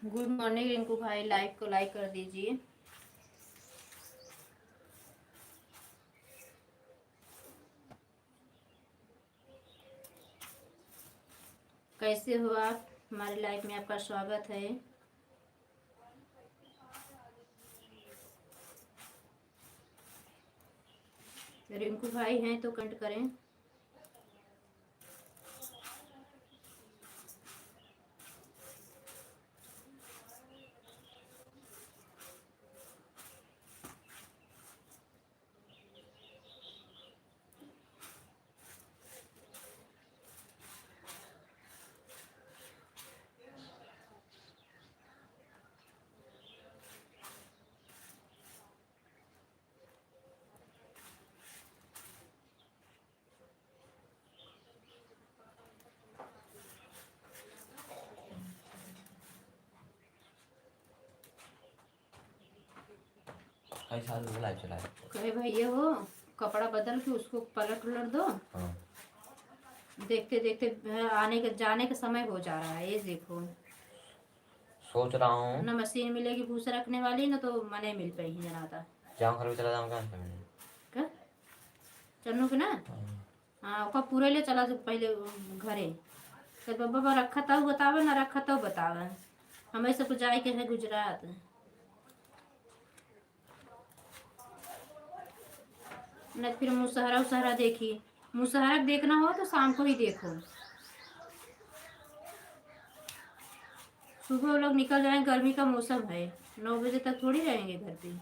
Good morning Rinku भाई, live को like कर दीजिए। कैसे हो आप? हमारे लाइव में आपका स्वागत है। रिंकू भाई हैं तो कमेंट करें। लाइव चलाए कहे भैया हो, कपड़ा बदल के उसको पलट उलट दो। हाँ। देखते देखते आने के जाने का समय हो जा रहा है। ये देखो, सोच रहा हूँ ना मशीन मिलेगी भूसा रखने वाली, ना तो मने मिल पाएगी जनाता। जाऊँ घर भी चला जाऊँ कहाँ से मैंने क्या चन्नू के ना? हाँ, ओका पूरे ले चला पहले घरे। तो बाबा रखा था बतावे, ना रखा था बतावे। हमें सब जाए के है गुजरात। न फिर मुसहरा उसहरा देखी। मुसहरा देखना हो तो शाम को ही देखो। सुबह वो लोग निकल जाएंगे, गर्मी का मौसम है, 9 बजे तक थोड़ी रहेंगे घर पे।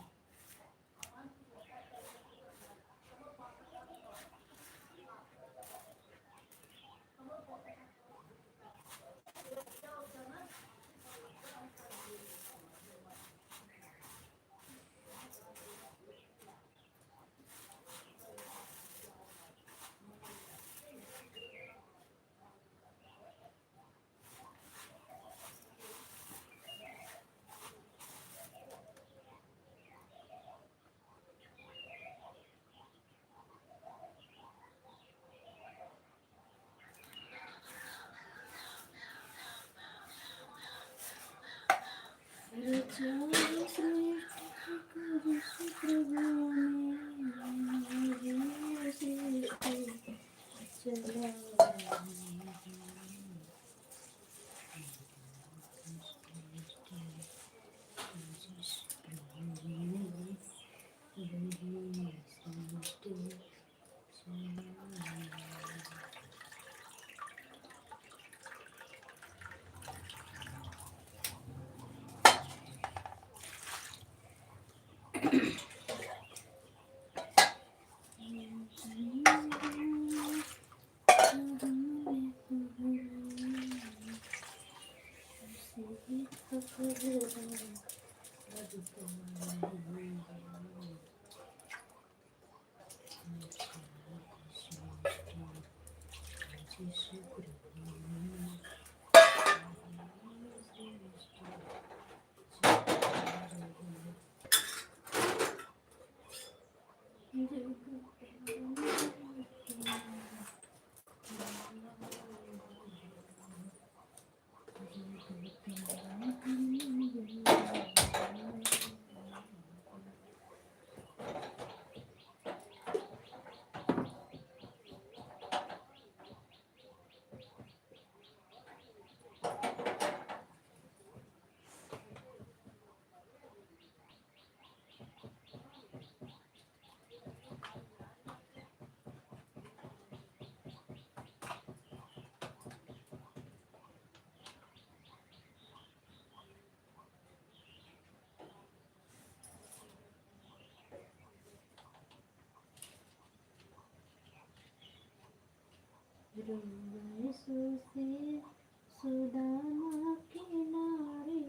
सुदामा किनारे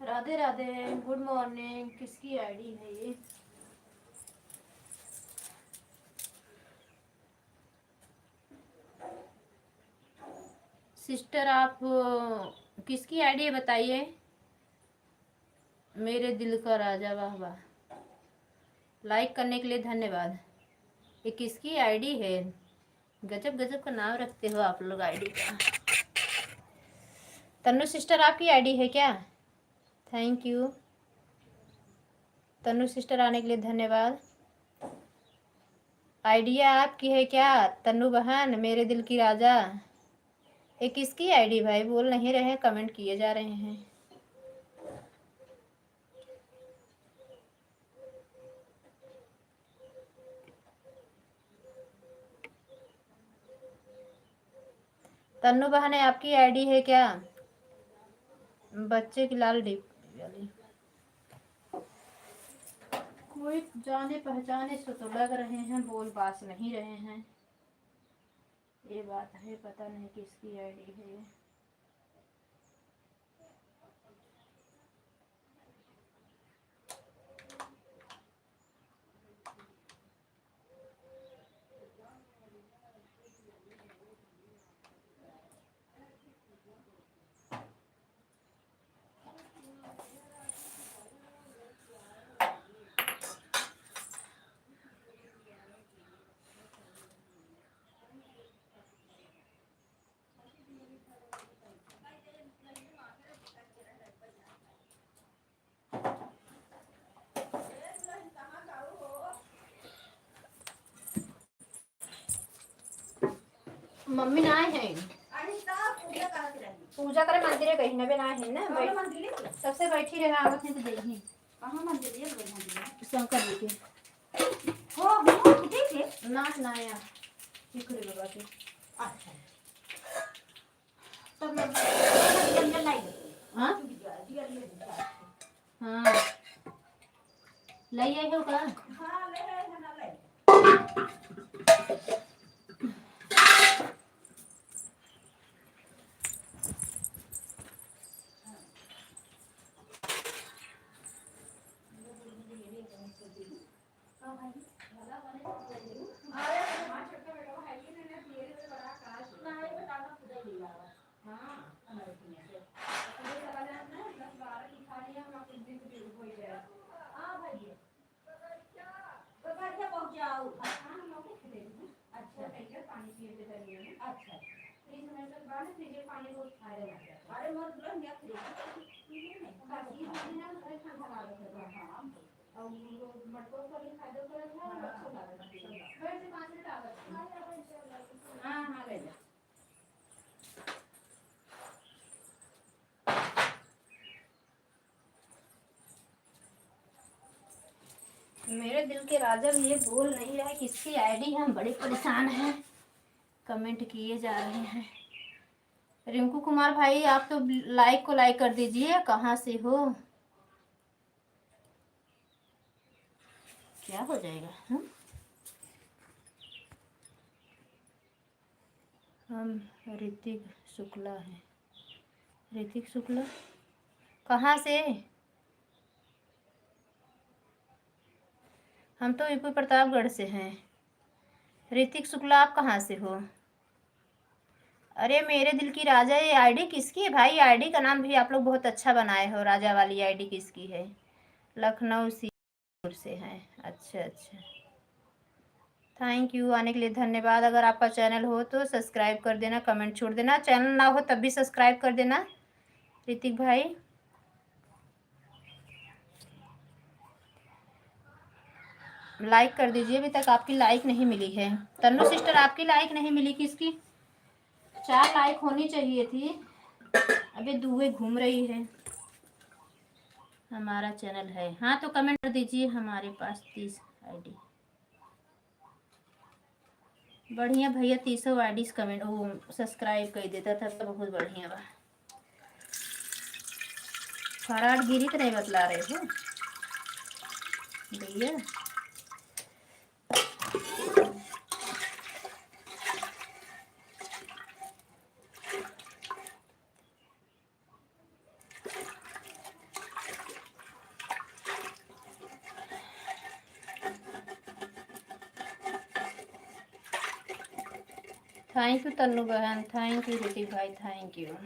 राधे राधे, गुड मॉर्निंग। किसकी आईडी है ये? सिस्टर आप किसकी आईडी है बताइए। मेरे दिल का राजा, वाह वाह। लाइक करने के लिए धन्यवाद। ये किसकी आईडी है? गजब गजब का नाम रखते हो आप लोग आईडी का। तन्नू सिस्टर आपकी आईडी है क्या? थैंक यू तन्नू सिस्टर, आने के लिए धन्यवाद। आइडिया आपकी है क्या तन्नू बहन, मेरे दिल की राजा? ये किसकी आईडी भाई? बोल नहीं रहे, कमेंट किए जा रहे हैं। तन्नू बहन आपकी आईडी है क्या? बच्चे की लाल डिप वाली। कोई जाने पहचाने से तो लग रहे हैं, बोल पास नहीं रहे हैं। ये बात है, पता नहीं किसकी आईडी है ये। मम्मी ना आए हैं, पूजा करे मंदिर कहीं ना ना है ना, सबसे बैठी रहे आवत है तो देखी कहां मंदिर है शंकर जी के हो देखे ना ना या इकरे बाबा के। अच्छा तो मैं अंदर लाई हां हां लाई आई हो का? हां ले आए है ना लाई। मेरे दिल के राजा भी ये बोल नहीं रहा है किसकी आईडी है, हम बड़े परेशान हैं, कमेंट किए जा रहे हैं। रिंकू कुमार भाई आप तो लाइक को लाइक कर दीजिए, कहाँ से हो? क्या हो जाएगा? हम ऋतिक शुक्ला है। ऋतिक शुक्ला कहाँ से? हम तो यूपी प्रतापगढ़ से हैं। ऋतिक शुक्ला आप कहाँ से हो? अरे मेरे दिल की राजा, ये आईडी किसकी है भाई? आईडी का नाम भी आप लोग बहुत अच्छा बनाए हो। राजा वाली आईडी किसकी है? लखनऊ से है। अच्छा अच्छा, थैंक यू, आने के लिए धन्यवाद। अगर आपका चैनल हो तो सब्सक्राइब कर देना, कमेंट छोड़ देना। चैनल ना हो तब भी सब्सक्राइब कर देना ऋतिक भाई। लाइक कर दीजिए, अभी तक आपकी लाइक नहीं मिली है। तन्नू सिस्टर आपकी लाइक नहीं मिली, किसकी? 4 लाइक होनी चाहिए थी, अभी दुए घूम रही है। हमारा चैनल है हाँ तो कमेंट कर दीजिए। हमारे पास 30 आईडी बढ़िया भैया, 30 आईडी कमेंट वो सब्सक्राइब कर देता था तो बहुत बढ़िया बा। फराड गिरी तो नहीं बतला रहे हो भैया? थैंक यू तन्नू बहन, थैंक यू ऋतिक भाई, थैंक यू।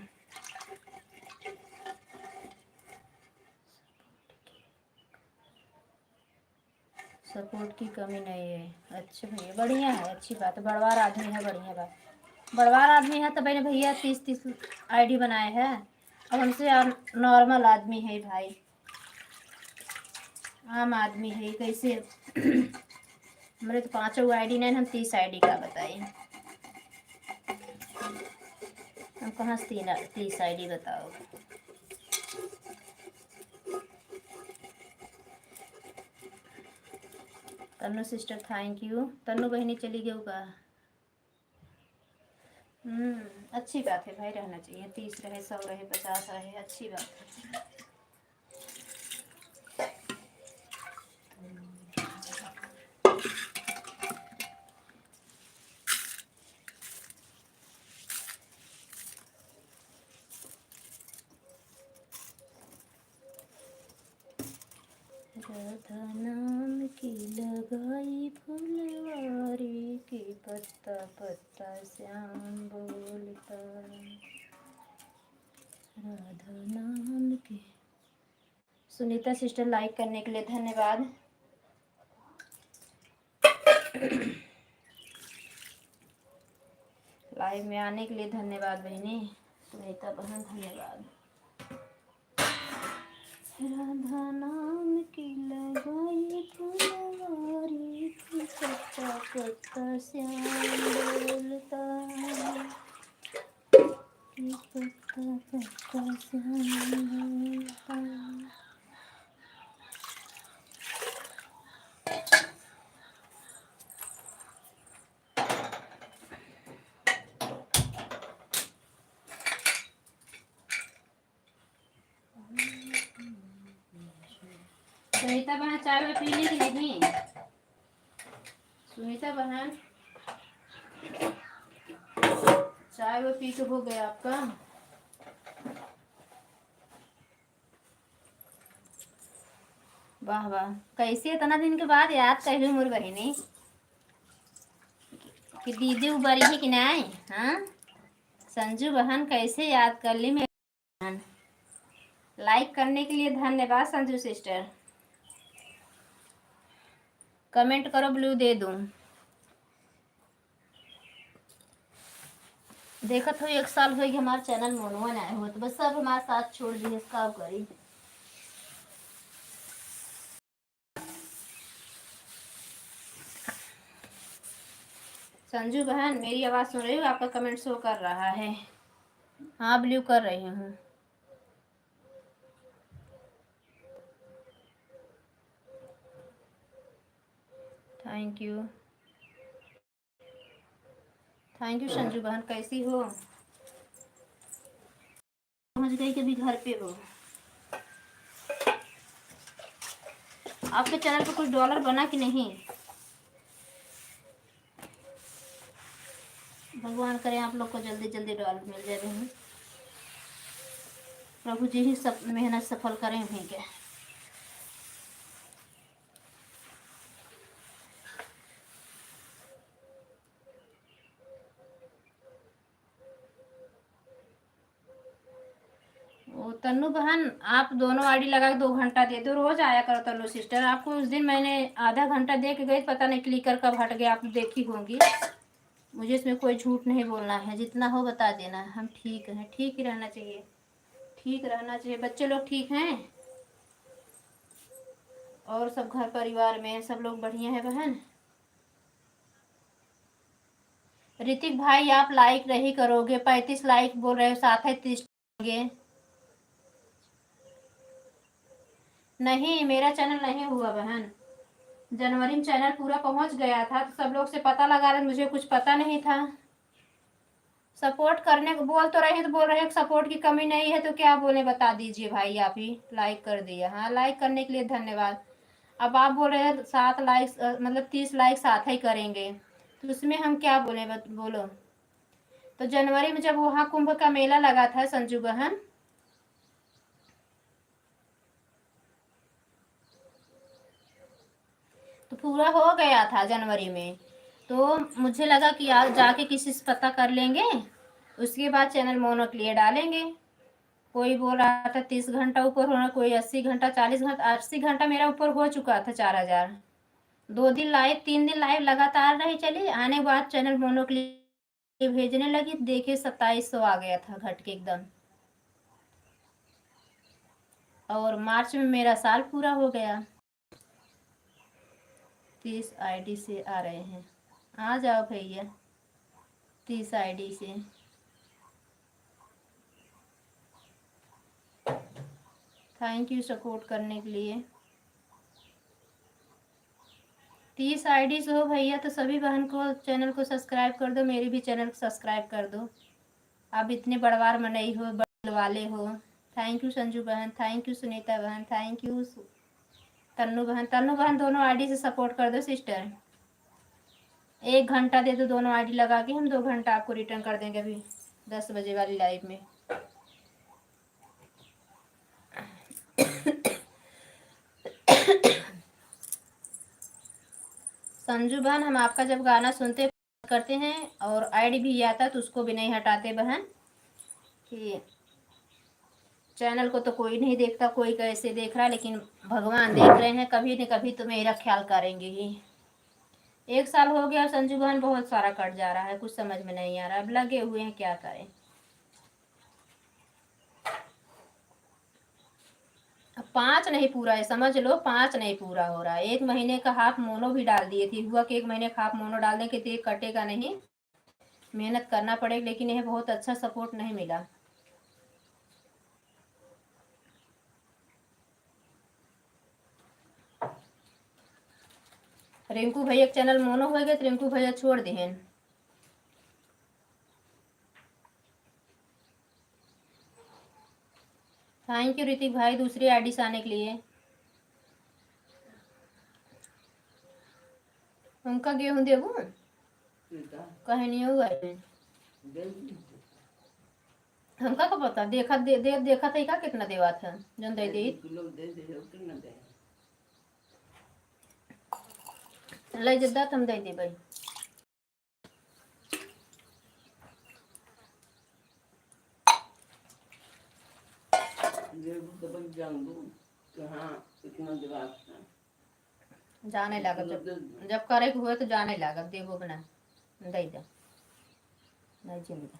सपोर्ट की कमी नहीं है। अच्छा भैया बढ़िया है, अच्छी बात है, बड़वार आदमी है, बढ़िया बात। बड़वार आदमी है तो मैंने भैया 30 आईडी बनाए हैं। अब हमसे नॉर्मल आदमी है भाई, आम आदमी है, कैसे हमारे तो 5 आईडी नहीं, हम 30 आईडी का बताइए, हम कहाँ से 30 आईडी बताओ। Tannu sister thank you. Tannu बहनी चली गई का? अच्छी बात है भाई, रहना चाहिए, 30 रहे, 100 रहे, 50 रहे, अच्छी बात है। राधा नाम की लगाई फुलवारी की, पत्ता पत्ता श्याम बोलता, राधा नाम की। सुनीता सिस्टर लाइक करने के लिए धन्यवाद। लाइव में आने के लिए धन्यवाद बहनी। सुनीता बहन धन्यवाद। राधा नाम की लगाई फुलवारी की, पत्ता पत्ता श्याम बोलता, कि पत्ता पत्ता श्याम बोलता। सुनीता बहन चाय में पीने की नहीं? सुनीता बहन चाय वो पी के हो गया आपका? वाह वाह, कैसे इतना दिन के बाद याद कर ली मोर बहनी कि दीदी उबरी है कि नहीं? हाँ संजू बहन कैसे याद कर ली मेरी बहन। लाइक करने के लिए धन्यवाद संजू सिस्टर। कमेंट करो, ब्लू दे दूं। देखा तो 1 साल हो गया हमारा चैनल मोनवा आए हो, तो बस सब हमारे साथ छोड़ दिए, इसका करी। संजू बहन मेरी आवाज़ सुन रही हो? आपका कमेंट शो कर रहा है। हाँ ब्लू कर रही हूँ। Thank you, thank you Sanju बहन, कैसी हो? समझ गई कि अभी घर पे हो। आपके चैनल पर कुछ डॉलर बना कि नहीं? भगवान करे आप लोग को जल्दी जल्दी डॉलर मिल जाए बहन। प्रभु जी ही सब मेहनत सफल करें उन्हीं के। ओ तन्नू बहन आप दोनों आईडी लगा के 2 घंटा दे दो, रोज आया करो तन्नू सिस्टर। आपको उस दिन मैंने आधा घंटा दे के गई, पता नहीं क्लिकर कब हट गया, आप देखी होंगी। मुझे इसमें कोई झूठ नहीं बोलना है, जितना हो बता देना। हम ठीक हैं, ठीक ही रहना चाहिए, ठीक रहना चाहिए। बच्चे लोग ठीक हैं और सब घर परिवार में सब लोग बढ़िया है बहन? ऋतिक भाई आप लाइक नहीं करोगे, 35 लाइक बोल रहे हो, साथ है 30 नहीं, मेरा चैनल नहीं हुआ बहन। जनवरी में चैनल पूरा पहुंच गया था तो सब लोग से पता लगा रहे, मुझे कुछ पता नहीं था। सपोर्ट करने को बोल तो रहे, तो बोल रहे हैं सपोर्ट की कमी नहीं है, तो क्या बोले बता दीजिए भाई। आप ही लाइक कर दिया। हाँ लाइक करने के लिए धन्यवाद। अब आप बोल रहे हैं 7 लाइक मतलब 30 लाइक साथ ही करेंगे, तो उसमें हम क्या बोले बोलो। तो जनवरी में जब वहाँ कुंभ का मेला लगा था संजू बहन, तो पूरा हो गया था जनवरी में, तो मुझे लगा कि आज जाके किसी से पता कर लेंगे, उसके बाद चैनल मोनो के लिए डालेंगे। कोई बोल रहा था 30 घंटा ऊपर होना, कोई 80 घंटा, 40 घंटा, 80 घंटा मेरा ऊपर हो चुका था 4000। 2 दिन लाइव 3 दिन लाइव लगातार रही, चली आने के बाद चैनल मोनो के लिए भेजने लगी, देखे 2700 आ गया था घट के एकदम। और मार्च में मेरा साल पूरा हो गया। 30 आईडी से आ रहे हैं, आ जाओ भैया 30 आईडी से। थैंक यू सपोर्ट करने के लिए। 30 आईडी से हो भैया तो सभी बहन को चैनल को सब्सक्राइब कर दो, मेरे भी चैनल को सब्सक्राइब कर दो। आप इतने बड़वार मनई हो, बड़े वाले हो। थैंक यू संजू बहन, थैंक यू सुनीता बहन, थैंक यू तन्नू बहन। तन्नू बहन दोनों आईडी से सपोर्ट कर दो सिस्टर। 1 घंटा दे दो दोनों आईडी लगा के, हम 2 घंटा आपको रिटर्न कर देंगे अभी 10 बजे वाली लाइव में। संजू बहन हम आपका जब गाना सुनते करते हैं और आईडी भी आता तो उसको भी नहीं हटाते बहन, कि चैनल को तो कोई नहीं देखता, कोई कैसे देख रहा, लेकिन भगवान देख रहे हैं, कभी न कभी तो मेरा ख्याल करेंगे ही। 1 साल हो गया संजू बहन, बहुत सारा कट जा रहा है, कुछ समझ में नहीं आ रहा, अब लगे हुए हैं क्या करें। अब 5 नहीं पूरा है, समझ लो 5 नहीं पूरा हो रहा है। 1 महीने का हाफ मोनो भी डाल दिए थे, हुआ कि 1 महीने का हाफ मोनो डालने के तो कटेगा नहीं, मेहनत करना पड़ेगा, लेकिन यह बहुत अच्छा सपोर्ट नहीं मिला। रिंकू भैया चैनल मोनो हो गया तो रिंकू भैया छोड़ दिए। थैंक यू ऋतिक भाई दूसरी आईडी से आने के लिए। उनका गेहूं देबू कहे नहीं हुआ है। हमका का पता, देखा देखा था का कितना देवा था जन दे दी ले जद्दा हम दे दे भाई। जाने लागत जब करे के हुए तो जाने लागत, देबो बना दे दे नहीं चिंता।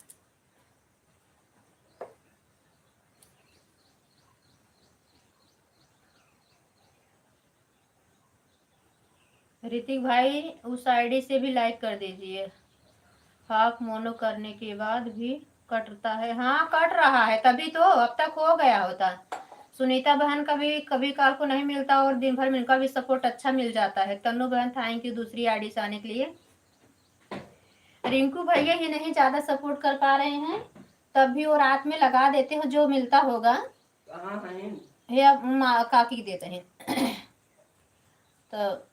ऋतिक भाई उस आईडी से भी लाइक कर दीजिए। हाफ मोनो करने के बाद भी कटता है, हाँ कट रहा है तभी तो, अब तक हो गया होता। सुनीता बहन का भी कभी काल को नहीं मिलता और दिन भर में उनका भी सपोर्ट अच्छा मिल जाता है। तन्नू बहन थैंक यू दूसरी आईडी से आने के लिए। रिंकू भैया ही नहीं ज्यादा सपोर्ट कर पा रहे हैं, तब भी वो रात में लगा देते हो जो मिलता होगा। या काकी देते हैं तो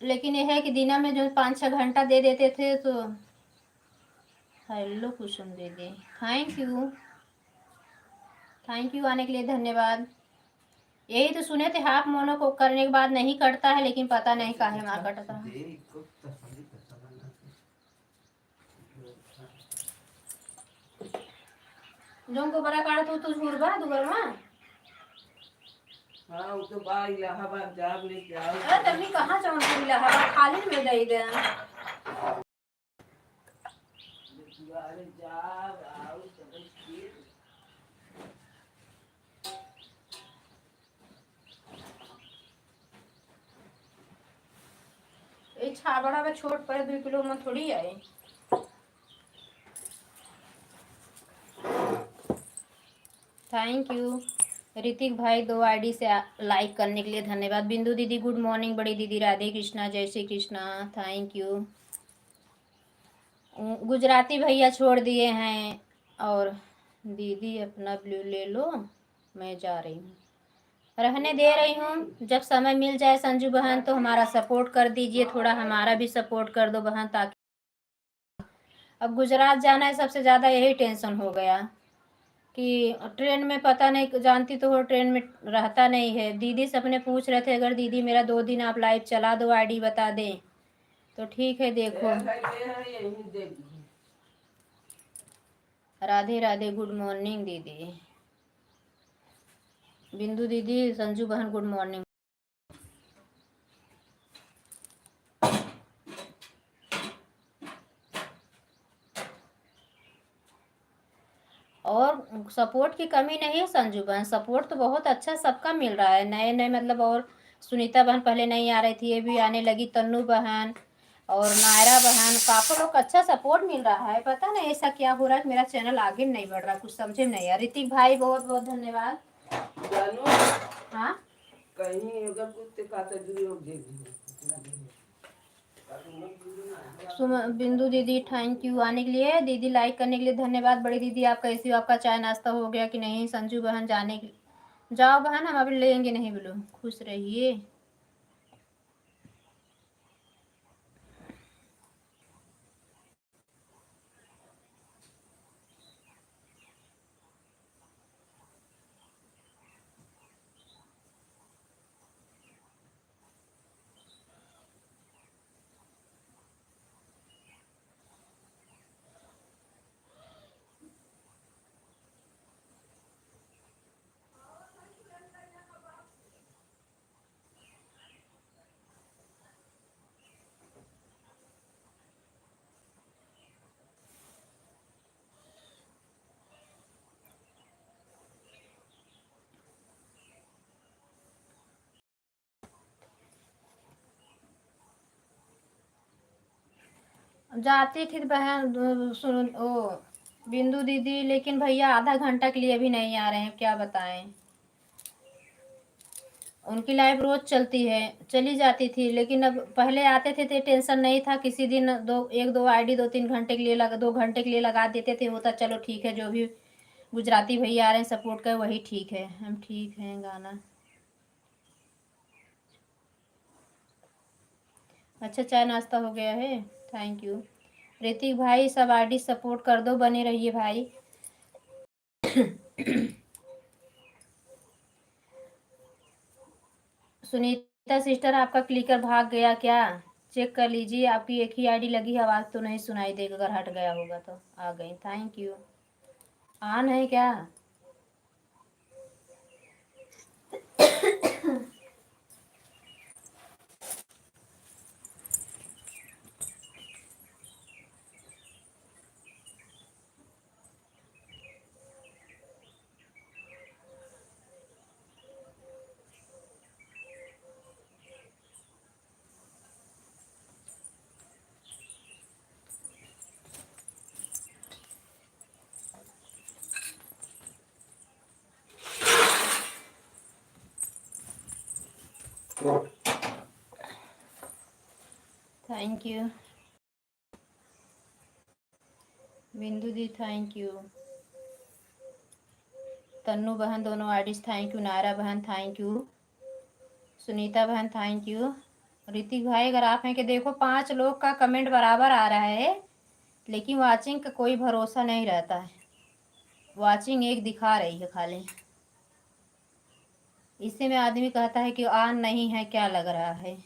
लेकिन यह है कि दिना में जो 5-6 घंटा दे देते थे तो। हेलो कुसुम दीदी थैंक यू आने के लिए धन्यवाद। यही तो सुने थे हाफ मोनो को करने के बाद नहीं कटता है, लेकिन पता नहीं काहे मार कटता है। जो को बड़ा काढ़ तू झूरबा दुगरमा। हाँ वो तो बा इलाहाबाद जाब लेके आओ। अरे तभी कहाँ जाऊँ इलाहाबाद, खाली में दे दे जाब आओ सब चीज। ये छाबड़ा में छोट पर 2 किलो में थोड़ी आए। थैंक यू ऋतिक भाई 2 आईडी से लाइक करने के लिए धन्यवाद। बिंदु दीदी गुड मॉर्निंग, बड़ी दीदी राधे कृष्णा जय श्री कृष्णा थैंक यू। गुजराती भैया छोड़ दिए हैं, और दीदी अपना ब्लू ले लो मैं जा रही हूँ, रहने दे रही हूँ। जब समय मिल जाए संजू बहन तो हमारा सपोर्ट कर दीजिए, थोड़ा हमारा भी सपोर्ट कर दो बहन, ताकि अब गुजरात जाना है, सबसे ज़्यादा यही टेंशन हो गया कि ट्रेन में पता नहीं, जानती तो हो ट्रेन में रहता नहीं है। दीदी से अपने पूछ रहे थे अगर दीदी मेरा 2 दिन आप लाइव चला दो आईडी बता दें तो ठीक है। देखो राधे राधे गुड मॉर्निंग दीदी। बिंदु दीदी संजू बहन गुड मॉर्निंग। और सपोर्ट की कमी नहीं है संजू बहन, सपोर्ट तो बहुत अच्छा सबका मिल रहा है, नए नए मतलब। और सुनीता बहन पहले नहीं आ रही थी, ये भी आने लगी, तन्नू बहन और नायरा बहन, काफी लोग अच्छा सपोर्ट मिल रहा है। पता नहीं ऐसा क्या हो रहा है, मेरा चैनल आगे नहीं बढ़ रहा, कुछ समझे में नहीं आ। ऋतिक भाई बहुत बहुत धन्यवाद। जानू हाँ कहीं अगर कुछ काता जुड़ी हो दे बिंदु दीदी थैंक यू आने के लिए, दीदी लाइक करने के लिए धन्यवाद। बड़ी दीदी आप कैसी हो, आपका चाय नाश्ता हो गया कि नहीं। संजू बहन जाने के जाओ बहन, हम अभी लेंगे नहीं, बोलो खुश रहिए। जाती थी बहन सुन ओ बिंदु दीदी, लेकिन भैया आधा घंटा के लिए भी नहीं आ रहे हैं, क्या बताएं। उनकी लाइफ रोज चलती है, चली जाती थी, लेकिन अब पहले आते थे तो टेंशन नहीं था। किसी दिन एक दो आईडी 2-3 घंटे के लिए 2 घंटे के लिए लगा देते थे, होता चलो ठीक है, जो भी गुजराती भैया आ रहे हैं सपोर्ट कर वही ठीक है, हम ठीक हैं। गाना अच्छा, चाय नाश्ता हो गया है, थैंक यू। ऋतिक भाई सब आईडी सपोर्ट कर दो, बने रहिए भाई। सुनीता सिस्टर आपका क्लिकर भाग गया क्या, चेक कर लीजिए। आपकी एक ही आईडी लगी है, आवाज़ तो नहीं सुनाई देगा, अगर हट गया होगा तो। आ गई, थैंक यू। ऑन है क्या। थैंक यू बिंदु दी, थैंक यू। तन्नू बहन दोनों आईडीज थैंक यू। नायरा बहन थैंक यू। सुनीता बहन थैंक यू। ऋतिक भाई अगर आप हैं कि देखो 5 लोग का कमेंट बराबर आ रहा है, लेकिन वाचिंग का कोई भरोसा नहीं रहता है। वाचिंग एक दिखा रही है खाली, इससे में आदमी कहता है कि ऑन नहीं है, क्या लग रहा है।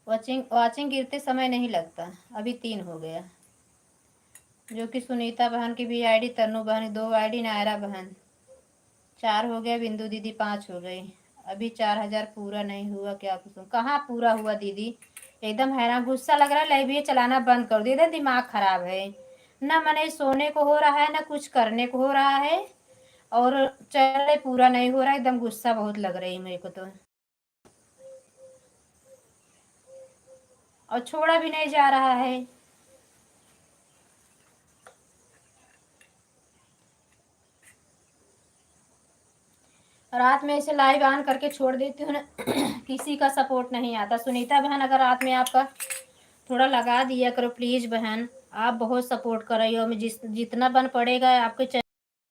वाचिंग वाचिंग गिरते समय नहीं लगता। अभी 3 हो गया, जो कि सुनीता बहन की भी आईडी, तन्नू बहन 2 आईडी, नायरा बहन 4 हो गया, बिंदु दीदी 5 हो गई। अभी 4000 पूरा नहीं हुआ, क्या कुछ कहाँ पूरा हुआ दीदी, एकदम हैरान, गुस्सा लग रहा है। लाइव ये चलाना बंद कर दे, दिमाग खराब है ना, मने सोने को हो रहा है ना कुछ करने को हो रहा है, और चले पूरा नहीं हो रहा है, एकदम गुस्सा बहुत लग रही है मेरे को तो, और छोड़ा भी नहीं जा रहा है। रात में इसे लाइव ऑन करके छोड़ देती हूँ ना। किसी का सपोर्ट नहीं आता। सुनीता बहन अगर रात में आपका थोड़ा लगा दिया करो प्लीज बहन, आप बहुत सपोर्ट कर रही हो, हमें जितना बन पड़ेगा आपके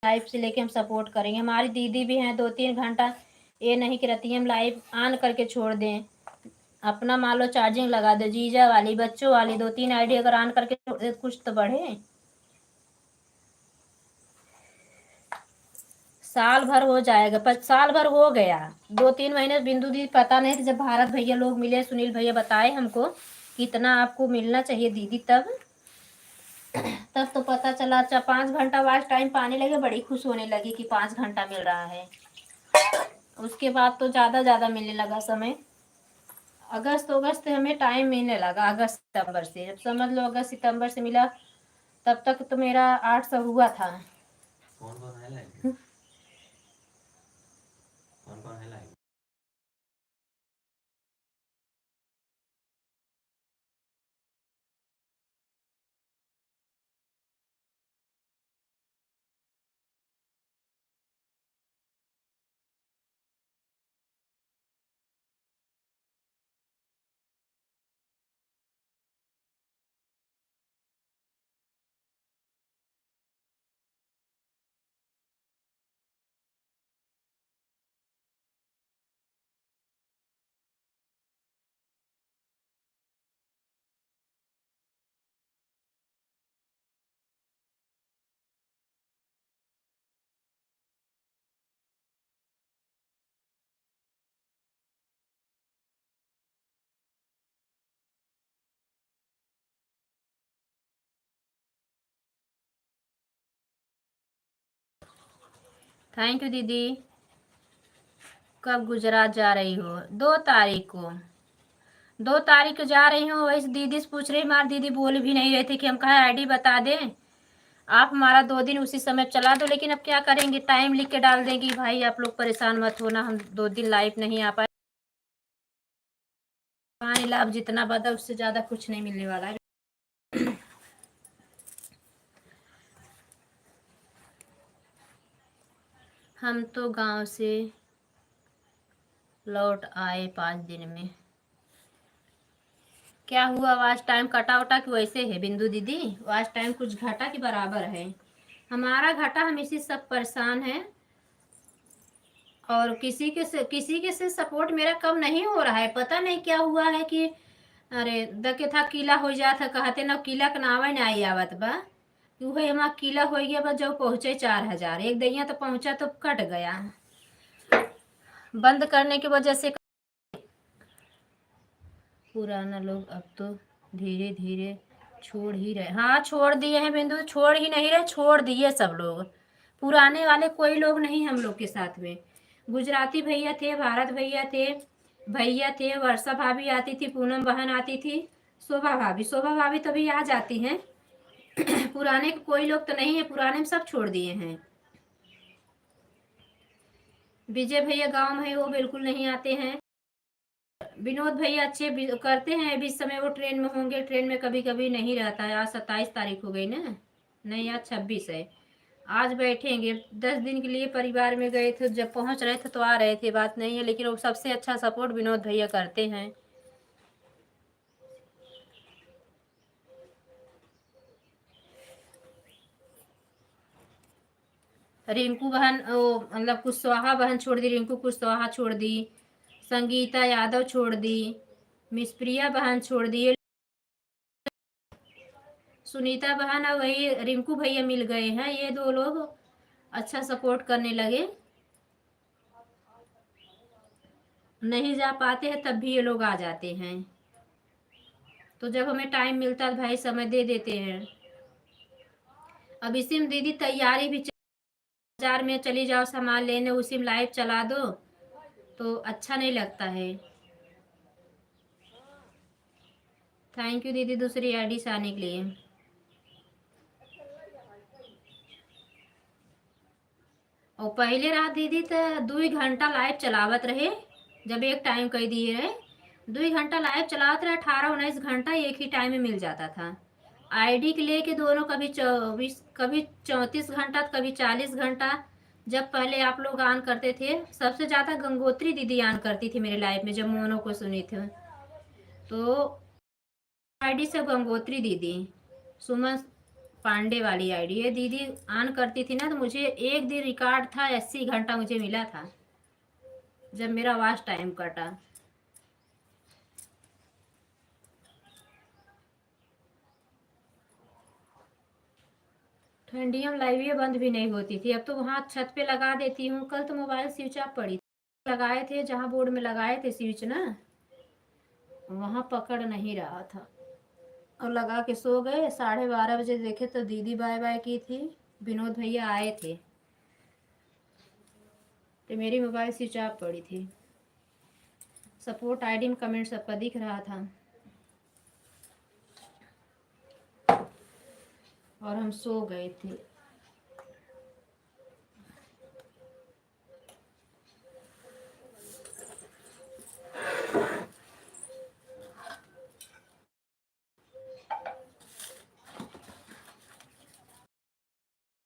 लाइव से लेके हम सपोर्ट करेंगे। हमारी दीदी भी हैं 2-3 घंटा, ये नहीं कि रहती हम लाइव ऑन करके छोड़ दें। अपना मान लो चार्जिंग लगा दो, जीजा वाली बच्चों वाली 2-3 आईडी अगर ऑन करके छोड़ दे, कुछ तो बढ़े। साल भर हो जाएगा, पर साल भर हो गया, 2-3 महीने बिंदु दी पता नहीं थी। जब भारत भैया लोग मिले, सुनील भैया बताए हमको कितना आपको मिलना चाहिए दीदी, तब तो पता चला। 5 घंटा वाच टाइम पाने लगे, बड़ी खुश होने लगी कि 5 घंटा मिल रहा है। उसके बाद तो ज़्यादा मिलने लगा समय। अगस्त से हमें टाइम मिलने लगा, अगस्त सितंबर से, जब समझ लो अगस्त सितंबर से मिला, तब तक तो मेरा 800 हुआ था। कौन कौन है लाइव? कौन कौन है लाइव? थैंक यू दीदी। कब गुजरात जा रही हो? 2 तारीख को। 2 तारीख को जा रही हूँ। वैसे दीदी से पूछ रही, हमारी दीदी बोल भी नहीं रहे थे कि हम कहा आईडी बता दें, आप हमारा 2 दिन उसी समय चला दो। लेकिन अब क्या करेंगे, टाइम लिख के डाल देंगे भाई आप लोग परेशान मत होना, हम 2 दिन लाइव नहीं आ पाए। पानी लाभ जितना बदा उससे ज़्यादा कुछ नहीं मिलने वाला है। हम तो गांव से लौट आए 5 दिन में। क्या हुआ, आवाज टाइम कटा उटा कि वैसे है बिंदु दीदी? आवाज टाइम कुछ घटा के बराबर है? हमारा घटा, हम इसी सब परेशान हैं। और किसी के से सपोर्ट मेरा कम नहीं हो रहा है। पता नहीं क्या हुआ है कि अरे दके था किला हो जाता, कहते ना किला का नावा नहीं आवत बा। वही हमारा किला हो गया बा, जब पहुंचे 4000 एक दैया तो पहुंचा तो कट गया बंद करने की वजह से। पुराना लोग अब तो धीरे धीरे छोड़ ही रहे। हाँ छोड़ दिए हैं बिंदु, छोड़ ही नहीं रहे, छोड़ दिए सब लोग। पुराने वाले कोई लोग नहीं हम लोग के साथ में। गुजराती भैया थे, भारत भैया थे, वर्षा भाभी आती थी, पूनम बहन आती थी, शोभा भाभी तो भी आ जाती हैं। पुराने कोई लोग तो नहीं है, पुराने में सब छोड़ दिए हैं। विजय भैया गांव में है, वो बिल्कुल नहीं आते हैं। विनोद भैया अच्छे करते हैं, अभी इस समय वो ट्रेन में होंगे, ट्रेन में कभी कभी नहीं रहता है। आज 27 तारीख हो गई ना, नहीं आज 26 है। आज बैठेंगे 10 दिन के लिए, परिवार में गए थे, जब पहुंच रहे थे तो आ रहे थे, बात नहीं है। लेकिन वो सबसे अच्छा सपोर्ट विनोद भैया करते हैं। रिंकू बहन मतलब कुशवाहा बहन छोड़ दी, रिंकू कुशवाहा छोड़ दी, संगीता यादव छोड़ दी, मिस प्रिया बहन छोड़ दी, सुनीता बहन और वही रिंकू भैया मिल गए हैं। ये 2 लोग अच्छा सपोर्ट करने लगे। नहीं जा पाते हैं तब भी ये लोग आ जाते हैं, तो जब हमें टाइम मिलता है भाई समय दे देते हैं। अब इसी में दीदी तैयारी भी, बाजार में चली जाओ सामान लेने, उसी में लाइव चला दो तो अच्छा नहीं लगता है। थैंक यू दीदी दूसरी आईडी से आने के लिए। और पहले रात दीदी तो 2 घंटा लाइव चलावत रहे, जब एक टाइम कह दिए रहे 2 घंटा लाइव चलावत रहे। 18-19 घंटा एक ही टाइम में मिल जाता था। आईडी के लेके दोनों कभी 24 कभी 34 घंटा कभी 40 घंटा। जब पहले आप लोग ऑन करते थे, सबसे ज़्यादा गंगोत्री दीदी ऑन करती थी मेरे लाइव में, जब मोनो को सुनी थी तो आईडी से गंगोत्री दीदी, सुमन पांडे वाली आईडी है दीदी ऑन करती थी ना, तो मुझे एक दिन रिकॉर्ड था 80 घंटा मुझे मिला था जब मेरा वाच टाइम कटा। ठंडियों में लाइव बंद भी नहीं होती थी। अब तो वहाँ छत पे लगा देती हूँ। कल तो मोबाइल स्विच ऑफ पड़ी लगाए थे, जहाँ बोर्ड में लगाए थे स्विच ना, वहाँ पकड़ नहीं रहा था और लगा के सो गए। 12:30 बजे देखे तो दीदी बाय बाय की थी, विनोद भैया आए थे, तो मेरी मोबाइल स्विच ऑफ पड़ी थी। सपोर्ट आईडी में कमेंट सबका दिख रहा था और हम सो गए थे।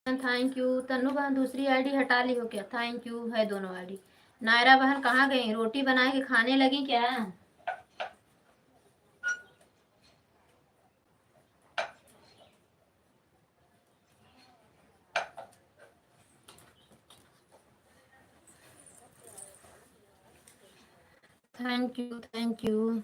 Thank you. तन्नू बहन दूसरी आईडी हटा ली हो क्या? Thank you. है दोनों आईडी। नायरा बहन कहाँ गई? रोटी बना के खाने लगी क्या? Thank you thank you.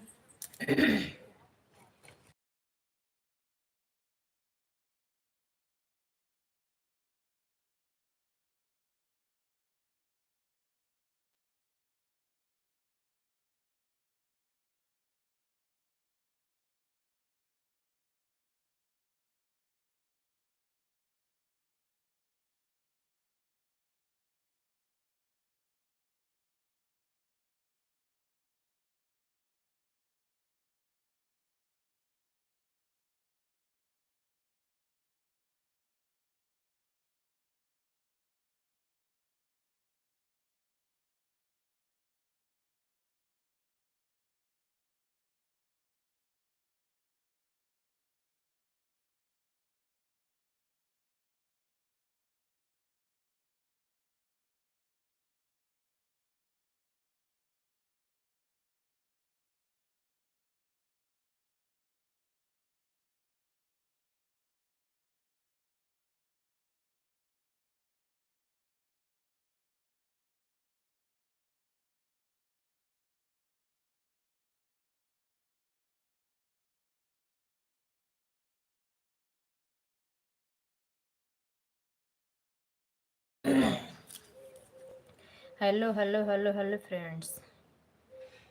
Hello hello hello hello friends.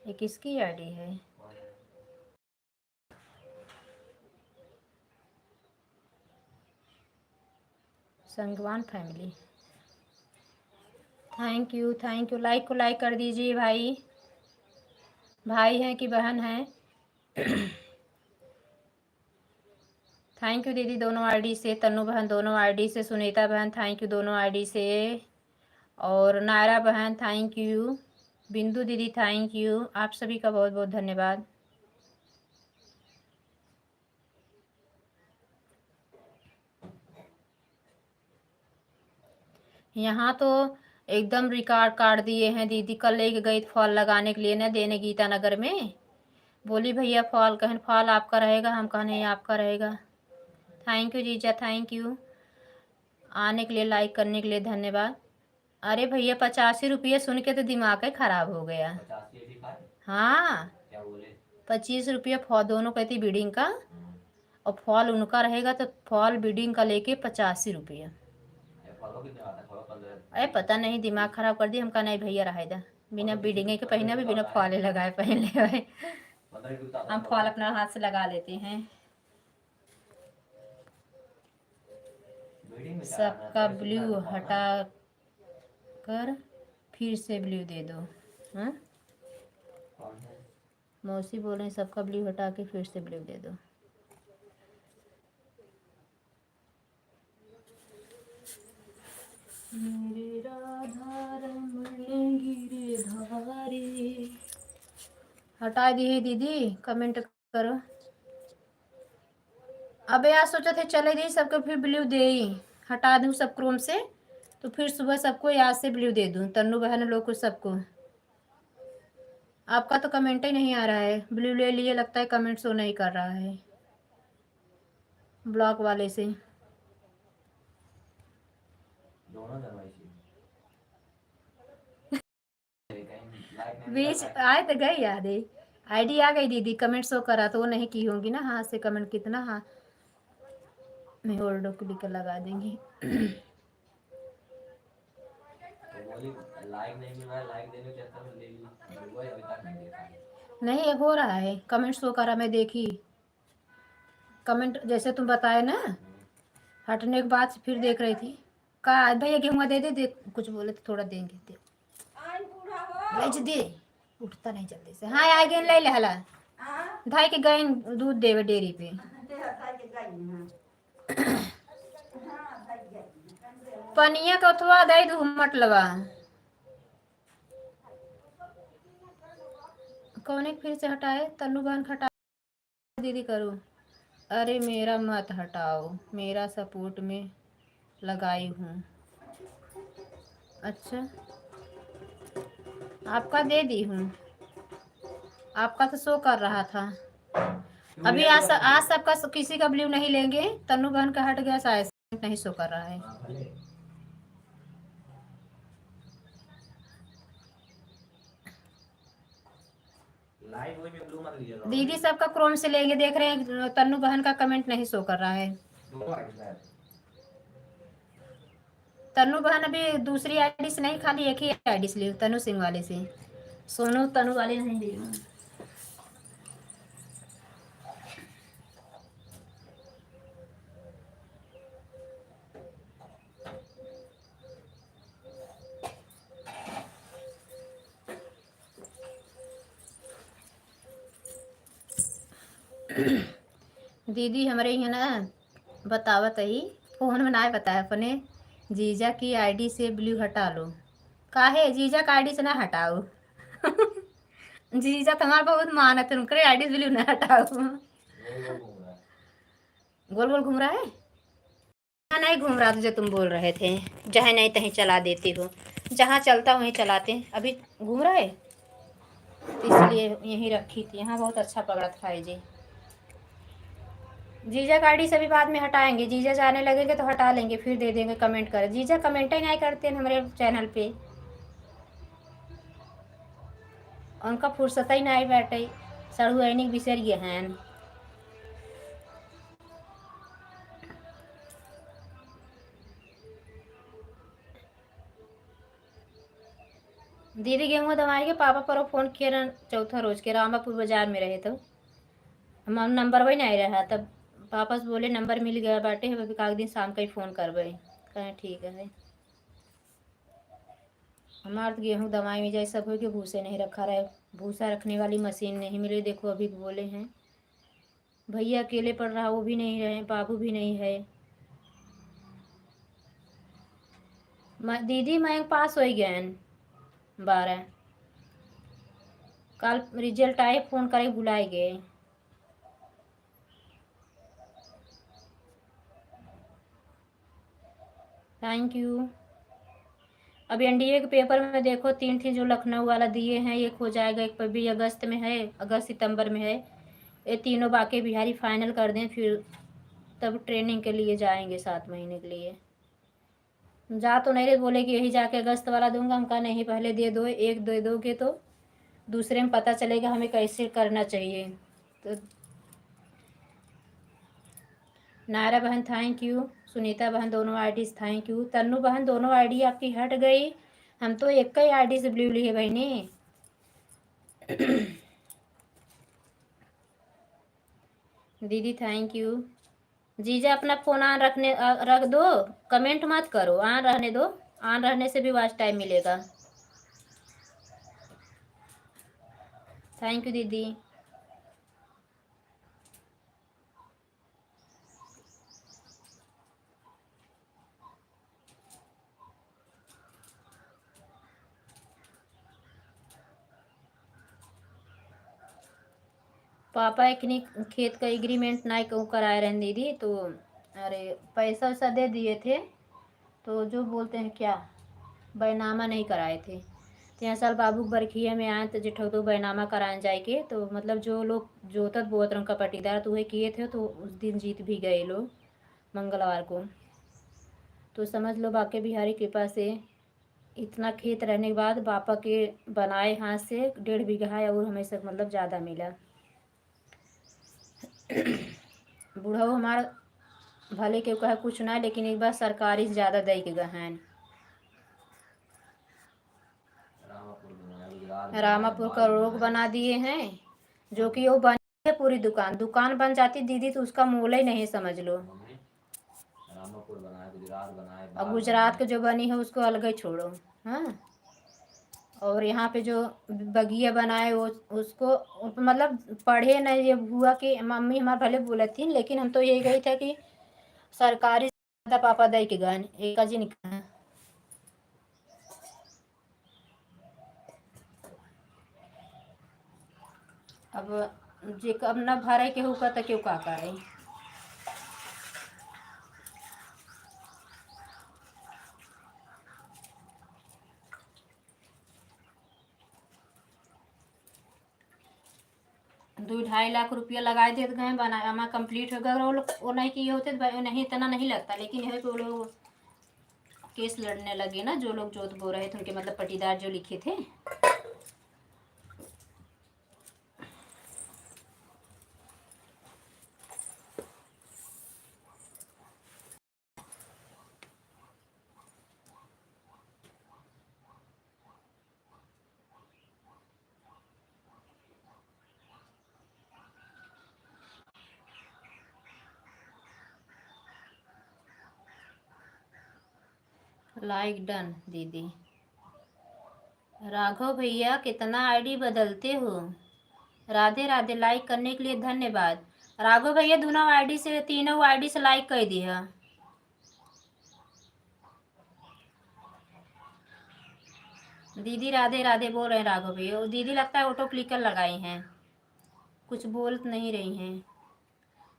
ये किसकी आईडी है? Sangwan family. Thank you thank you. Like को लाइक कर दीजिए भाई। भाई हैं कि बहन हैं? थैंक यू दीदी दोनों आईडी से। तन्नू बहन दोनों आईडी से। सुनीता बहन थैंक यू दोनों आईडी से। और नायरा बहन थैंक यू। बिंदु दीदी थैंक यू। आप सभी का बहुत बहुत धन्यवाद। यहाँ तो एकदम रिकॉर्ड काट दिए हैं दीदी। कल लेके गई फॉल लगाने के लिए ना देने गीता नगर में। बोली भैया फॉल कहन फॉल आपका रहेगा। हम कहा नहीं आपका रहेगा। थैंक यू जीजा थैंक यू। आने के लिए लाइक करने के लिए धन्यवाद। अरे भैया 85 रुपये सुन के तो दिमाग ही खराब हो गया। 85 हाँ क्या बोले? 25 रुपये फॉल दोनों कहती बिल्डिंग का। और फॉल उनका रहेगा तो फॉल बिल्डिंग का लेके 85 रुपये। फॉलो कितने आता है? फॉलो 15। अरे पता नहीं दिमाग खराब कर दिया। हम कहा नहीं भैया रहेगा। बिना बिल्डिंग के पहना भी बिना 15 फॉले लगाए पहन ले भाई। 15 की आता है हम फॉल अपना हाथ से लगा लेते हैं। बिल्डिंग में सबका ब्लू हटा कर फिर से ब्लू दे दो। हाँ कौन है? मौसी बोल रही सबका ब्लू हटा के फिर से ब्लू दे दो। मेरे राधा रमण गिरधारी। हटा दी है दीदी कमेंट करो। अबे आज सोचा थे चले दी सबको फिर ब्लू दे ही हटा दूँ सब क्रोम से। तो फिर सुबह सबको याद से ब्लू दे दूँ तन्नू बहन लोग को सबको। आपका तो कमेंट ही नहीं आ रहा है। ब्लू ले लिए लगता है कमेंट शो नहीं कर रहा है ब्लॉक वाले से। दोनों दरवाजे बीच आए तो गई याद है। आईडी आ गई दीदी कमेंट शो करा तो वो नहीं की होंगी ना। हाँ से कमेंट कितना। हाँ मैं होल्ड क्लिक लगा देंगी। तो बोली लाइक नहीं मिल रहा है, लाइक देने के चक्कर में ले ली। वो अभी तक नहीं देखा है। नहीं हो रहा है कमेंट शो करा मैं देखी। कमेंट जैसे तुम बताए ना हटने के बाद फिर देख रही थी। कहा भैया गेहूँ दे दे कुछ बोले तो थोड़ा देंगे दे। दे उठता नहीं जल्दी से। हाँ आ गए ले ले हला धाई के गए दूध देवे डेयरी पे। पनिया का अथवा दे दू मटलवा कौन एक फिर से हटाए तन्नू बहन हटा दीदी करो। अरे मेरा मत हटाओ मेरा सपोर्ट में लगाई हूँ। अच्छा, आपका दे दी हूँ, आपका तो शो कर रहा था। अभी आज सबका किसी का ब्लू नहीं लेंगे। तन्नू बहन का हट गया, शायद नहीं शो कर रहा है। लाइव वही में ब्लू मत लीजिए। दीदी सबका क्रोम से लेंगे, देख रहे हैं तन्नू बहन का कमेंट नहीं शो कर रहा है। तन्नू बहन अभी दूसरी आईडी से नहीं, खाली एक ही आईडी से ली, तनु सिंह वाले से। सोनू तनु वाले नहीं ली हूँ। दीदी हमारे यहाँ ना बतावत ही फोन में ना बताया अपने जीजा की आईडी से ब्लू हटा लो। काहे जीजा का आईडी से ना हटाओ। जीजा तुम्हारा बहुत मानत है, उनके आईडी से ब्लू ना हटाओ। गोल गोल घूम रहा है। नहीं घूम रहा था जो तुम बोल रहे थे, जहाँ नहीं तहीं चला देती हो, जहाँ चलता वहीं चलाते हैं। अभी घूम रहा है तो इसलिए यहीं रखी थी, यहाँ बहुत अच्छा पकड़ा था ये जी। जीजा गाड़ी से भी बाद में हटाएंगे, जीजा जाने लगेंगे तो हटा लेंगे, फिर दे देंगे। कमेंट करें, जीजा कमेंट ही नहीं करते हैं हमारे चैनल पे, उनका फुर्सत ही नहीं बैठे, सड़ू ऐनिक बिसर गए हैं। दीदी गेहूँ दवाई के पापा पर फोन किए ना, चौथा रोज के रामापुर बाजार में रहे तो हम नंबर वही नहीं रहा, तब पापा से बोले नंबर मिल गया बाटे, अभी काग दिन शाम का ही फ़ोन करबे। कहें ठीक है। हमारे तो गेहूँ दवाई में जाए सब हो के भूसे नहीं रखा रहे, भूसा रखने वाली मशीन नहीं मिले। देखो अभी बोले हैं भैया अकेले पड़ रहा, वो भी नहीं रहे, बाबू भी नहीं है। दीदी मैं पास हो गए 12, कल रिजल्ट आए, फ़ोन करे बुलाए गए। Thank you. अभी एनडीए के पेपर में देखो 3 थी जो लखनऊ वाला दिए हैं, एक हो जाएगा, एक पर भी अगस्त में है, अगस्त सितंबर में है। ये तीनों बाकी बिहारी फाइनल कर दें, फिर तब ट्रेनिंग के लिए जाएंगे 7 महीने के लिए। जा तो नहीं रहे, बोले कि यही जाके अगस्त वाला दूंगा। हम कहा नहीं, पहले दे दो, एक दे दोगे तो दूसरे में पता चलेगा हमें कैसे करना चाहिए। तो नायरा बहन थैंक यू, सुनीता बहन दोनों आईडी थैंक यू, तन्नू बहन दोनों आईडी आपकी हट गई, हम तो एक ही आईडी से ब्लू ली है बहनी। दीदी थैंक यू। जीजा अपना फ़ोन ऑन रख दो, कमेंट मत करो, ऑन रहने दो, ऑन रहने से भी वॉच टाइम मिलेगा। थैंक यू दीदी। पापा एक खेत का एग्रीमेंट नहीं कराए रहे दीदी, तो अरे पैसा वैसा दे दिए थे, तो जो बोलते हैं क्या, बैनामा नहीं कराए थे। तो यहाँ साल बाबू बरखिया में आए तो जिठो तो बैनामा कराए जाए के, तो मतलब जो लोग जोतत बोत रंग का पटीदार तो वही किए थे, तो उस दिन जीत भी गए लोग मंगलवार को। तो समझ लो बाके बिहारी कृपा से इतना खेत रहने के बाद पापा के बनाए हाथ से 1.5 बीघा है, और हमें सब मतलब ज़्यादा मिला। बूढ़ा हमारा भले के कहा कुछ ना, लेकिन एक बार सरकारी से ज़्यादा दे के गहन। रामापुर का रोग बना दिए हैं, जो कि वो बन है पूरी दुकान बन जाती दीदी, तो उसका मोल ही नहीं समझ लो। रामापुर बनाए, गुजरात बनाए, और गुजरात के जो बनी है उसको अलग ही छोड़ो। हाँ, और यहाँ पे जो बगिया बनाए वो उसको मतलब पढ़े नहीं, ये हुआ कि मम्मी हमारे भले बोले थी, लेकिन हम तो यही गई था कि सरकारी ज़्यादा पापा दे के गए एक जी निकला। अब जे कब न भरे के होगा तो क्यों का करे। 2-2.5 लाख रुपया लगाए थे तो गए बना हमारा कंप्लीट हो गया। वो लोग वो नहीं किए होते तो नहीं इतना नहीं लगता, लेकिन है कि वो लोग केस लड़ने लगे ना, जो लोग जोत बो रहे थे उनके मतलब पटीदार जो लिखे थे। लाइक डन दीदी। राघव भैया कितना आईडी बदलते हो। राधे राधे, लाइक करने के लिए धन्यवाद। राघव भैया दोनों आईडी से, तीनों आईडी से लाइक कर दिया। दीदी राधे राधे बोल रहे हैं राघव भैया। वो दीदी लगता है ऑटो क्लिकर लगाई हैं, कुछ बोल नहीं रही हैं।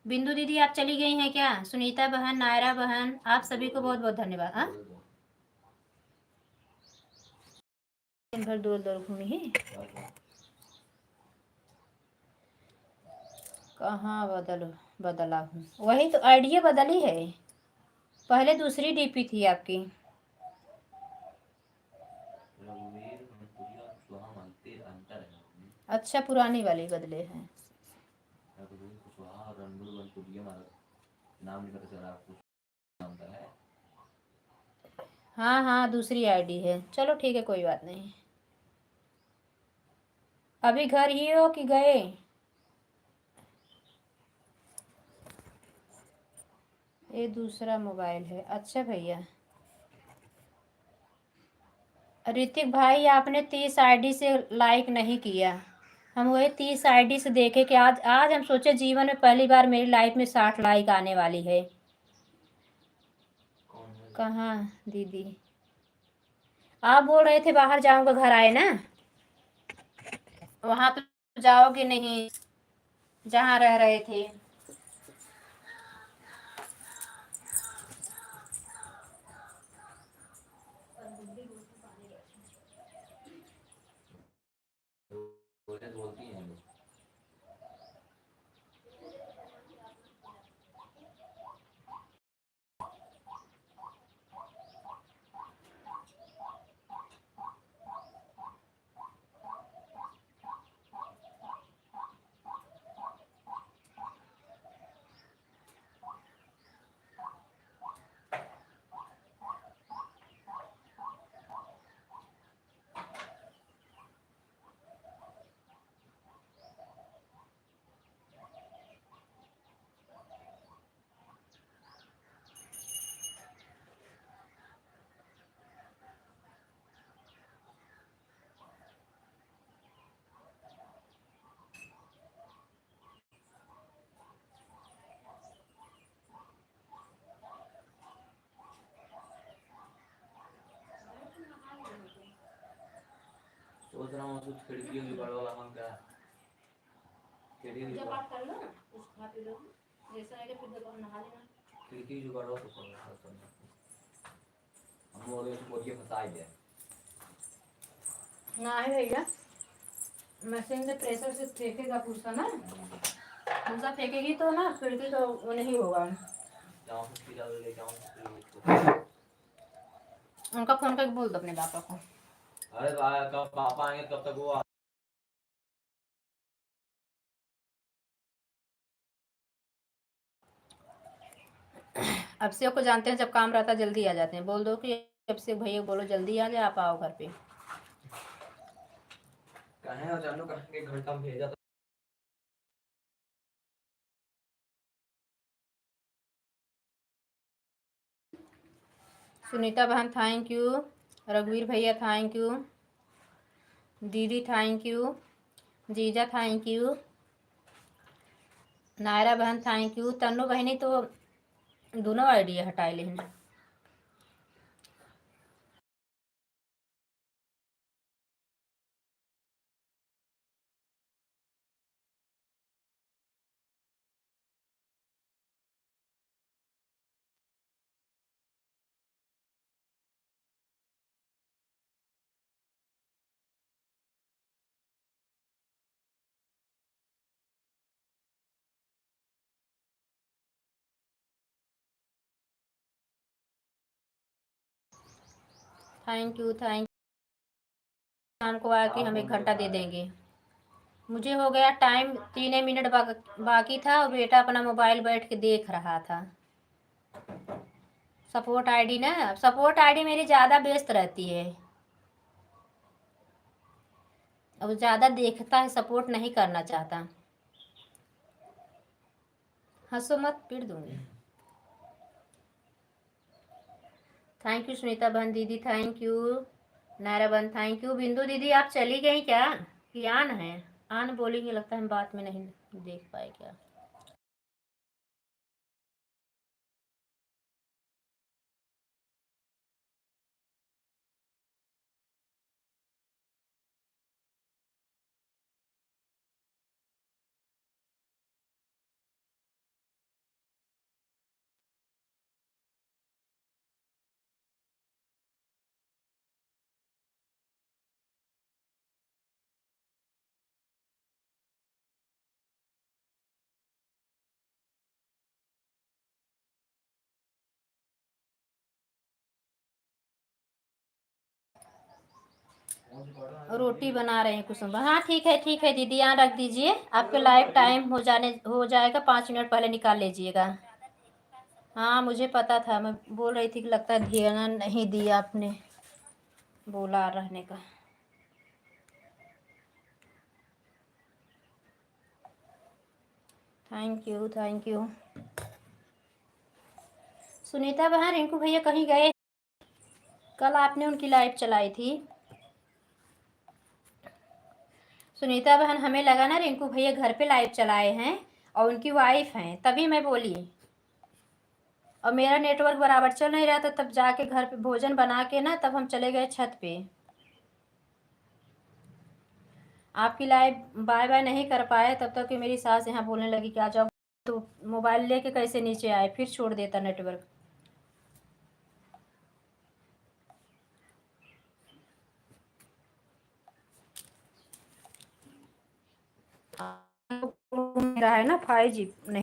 बिंदु दीदी आप चली गई हैं क्या? सुनीता बहन, नायरा बहन, आप सभी को बहुत बहुत धन्यवाद। हाँ, दिन भर दूर दूर घूमी है। कहाँ बदला हूँ, वही तो आईडिया बदली है। पहले दूसरी डीपी थी आपकी। अच्छा, पुरानी वाली बदले हैं। हाँ हाँ, दूसरी आईडी है। चलो ठीक है, कोई बात नहीं। अभी घर ही हो कि गए? ये दूसरा मोबाइल है। अच्छा भैया। ऋतिक भाई आपने 30 आईडी से लाइक नहीं किया। हम वही 30 आईडी से देखे कि आज आज हम सोचे जीवन में पहली बार मेरी लाइफ में 60 लाइक आने वाली है। कहाँ दीदी? आप बोल रहे थे बाहर जाऊंगा, घर आए ना, वहां तो जाओगे नहीं जहाँ रह रहे थे। बोलती हैं। सोच रहा हूँ कुछ खिड़की जुगाड़ वाला हम क्या खिड़की जुगाड़ हो तो हम बोले तो बोलिए फंसा दिया ना है भैया, मशीन से प्रेशर से फेंकेगा पूछा ना, पूछा फेंकेगी तो ना खिड़की तो वो नहीं होगा। उनका फोन करके बोल दो अपने पापा को। अरे कब पापा आएंगे तब तक वो अभिषेक को जानते हैं, जब काम रहता है जल्दी आ जाते हैं। बोल दो कि अभिषेक भैया बोलो जल्दी आ जाए, आप आओ घर पे। कहें और जानू कहें कि घंटा में भेजा तो सुनीता बहन थैंक यू, रघुवीर भैया थैंक यू, दीदी थैंक यू, जीजा थैंक यू, नायरा बहन थैंक यू। तन्नू बहनी तो दोनों आइडिया हटाए लेना। थैंक यू, थैंक शाम को आके हम 1 घंटा दे देंगे। मुझे हो गया टाइम, 3 मिनट बाकी था और बेटा अपना मोबाइल बैठ के देख रहा था। सपोर्ट आईडी ना, सपोर्ट आईडी मेरी ज़्यादा व्यस्त रहती है, अब ज़्यादा देखता है, सपोर्ट नहीं करना चाहता। हंसो मत, पीट दूंगी। थैंक यू सुनीता बहन दीदी, थैंक यू नायरा बहन, थैंक यू। बिंदु दीदी आप चली गई क्या, कि आन है? आन बोलेंगे, लगता है हम बात में नहीं देख पाए क्या। रोटी बना रहे हैं कुसुम। हाँ ठीक है दीदी, यहाँ रख दीजिए। आपके लाइव टाइम हो जाएगा, 5 मिनट पहले निकाल लीजिएगा। हाँ मुझे पता था, मैं बोल रही थी कि लगता है ध्यान नहीं दिया आपने बोला रहने का। Thank you, thank you. Sunita बहन, रिंकू भैया कहीं गए? कल आपने उनकी लाइव चलाई थी। सुनीता बहन, हमें लगा ना रिंकू भैया घर पे लाइव चलाए हैं और उनकी वाइफ हैं, तभी मैं बोली। और मेरा नेटवर्क बराबर चल नहीं रहा था, तब जाके घर पे भोजन बना के ना, तब हम चले गए छत पे। आपकी लाइव बाय बाय नहीं कर पाए, तब तक कि मेरी सास यहाँ बोलने लगी कि आ जाओ। तो मोबाइल लेके कैसे नीचे आए, फिर छोड़ देता नेटवर्क। मेरा है ना 5G नहीं।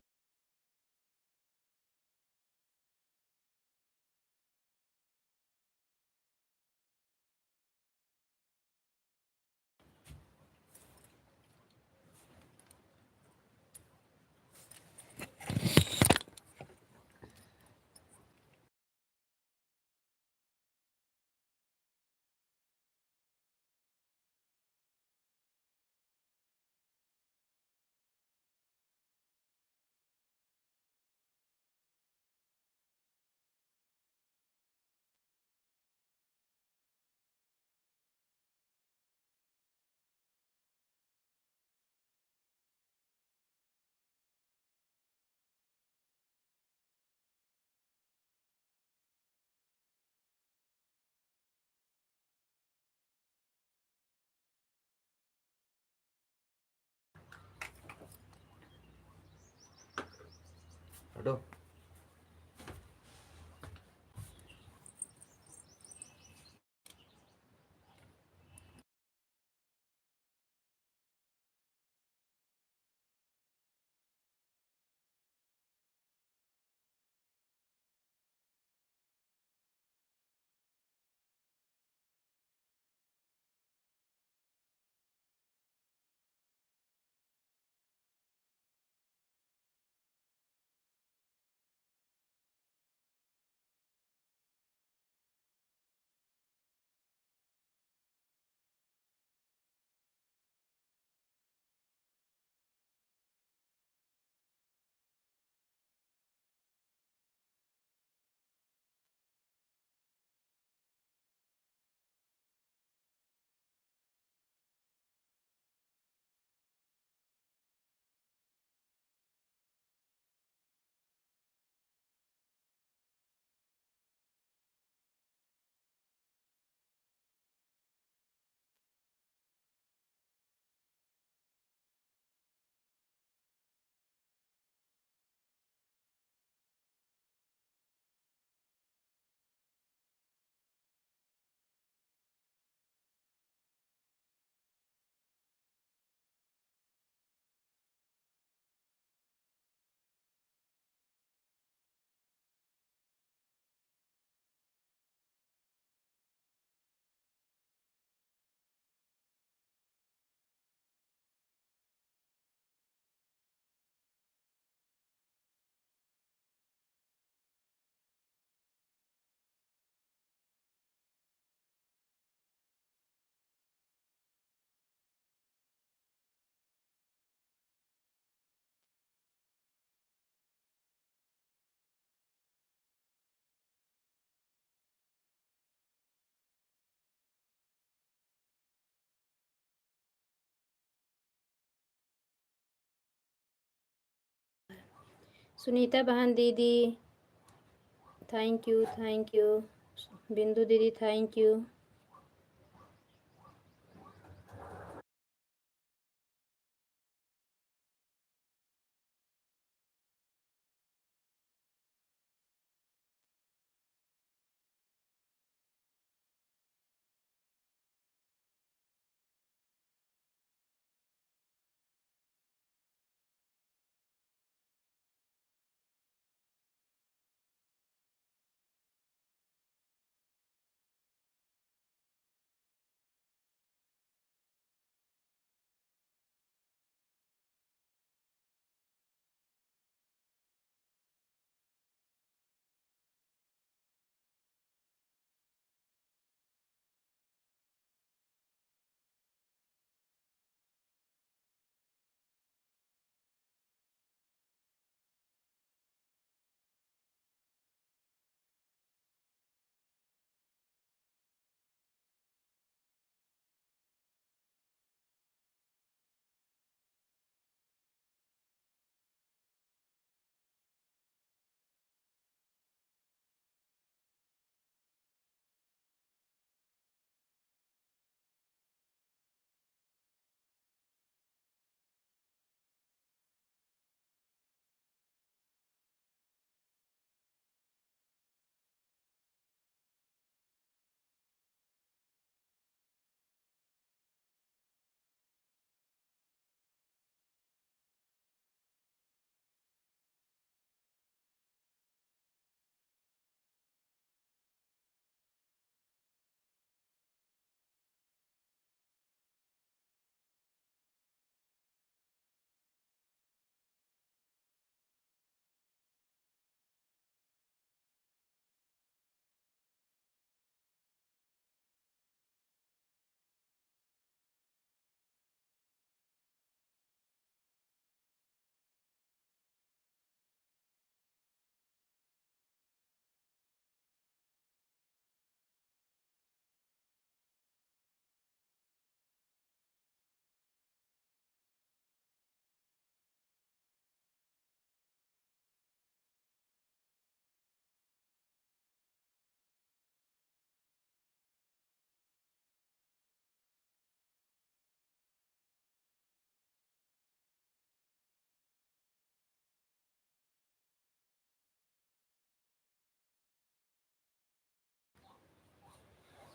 हटो। सुनीता बहन दीदी थैंक यू, थैंक यू। बिंदु दीदी thank you.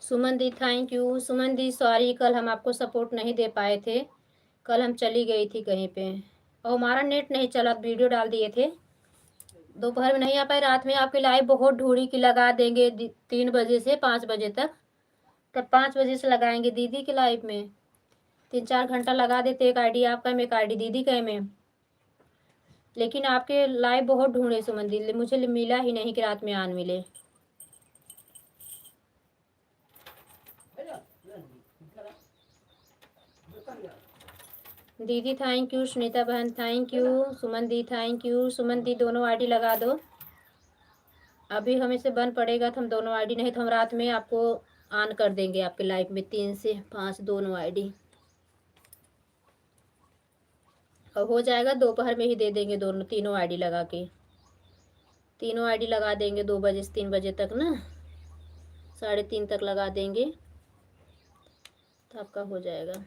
Suman di thank you. Suman the sorry, कल हम आपको सपोर्ट नहीं दे पाए थे। कल हम चली गई थी कहीं पे और हमारा नेट नहीं चला, वीडियो डाल दिए थे। दोपहर में नहीं आ पाए, रात में आपकी लाइव बहुत ढूंढी की लगा देंगे 3 बजे से 5 बजे तक। तब 5 बजे से लगाएंगे दीदी की लाइव में, 3-4 घंटा लगा देते। एक आईडी आपका में, एक आईडी दीदी का में। लेकिन आपके लाइव बहुत ढूंढे सुमन दी, मुझे मिला ही नहीं कि रात में आन मिले। दीदी थैंक यू, सुनीता बहन thank you, Suman di thank you. Suman di दोनों आईडी लगा दो, अभी हमें से बन पड़ेगा तो हम दोनों आईडी, नहीं तो हम रात में आपको ऑन कर देंगे आपके लाइव में 3 से 5 दोनों आईडी। और हो जाएगा दोपहर में ही दे देंगे, दोनों तीनों आईडी लगा के। तीनों आईडी लगा देंगे 2 बजे से 3 बजे तक ना, 3:30 तक लगा देंगे तो आपका हो जाएगा।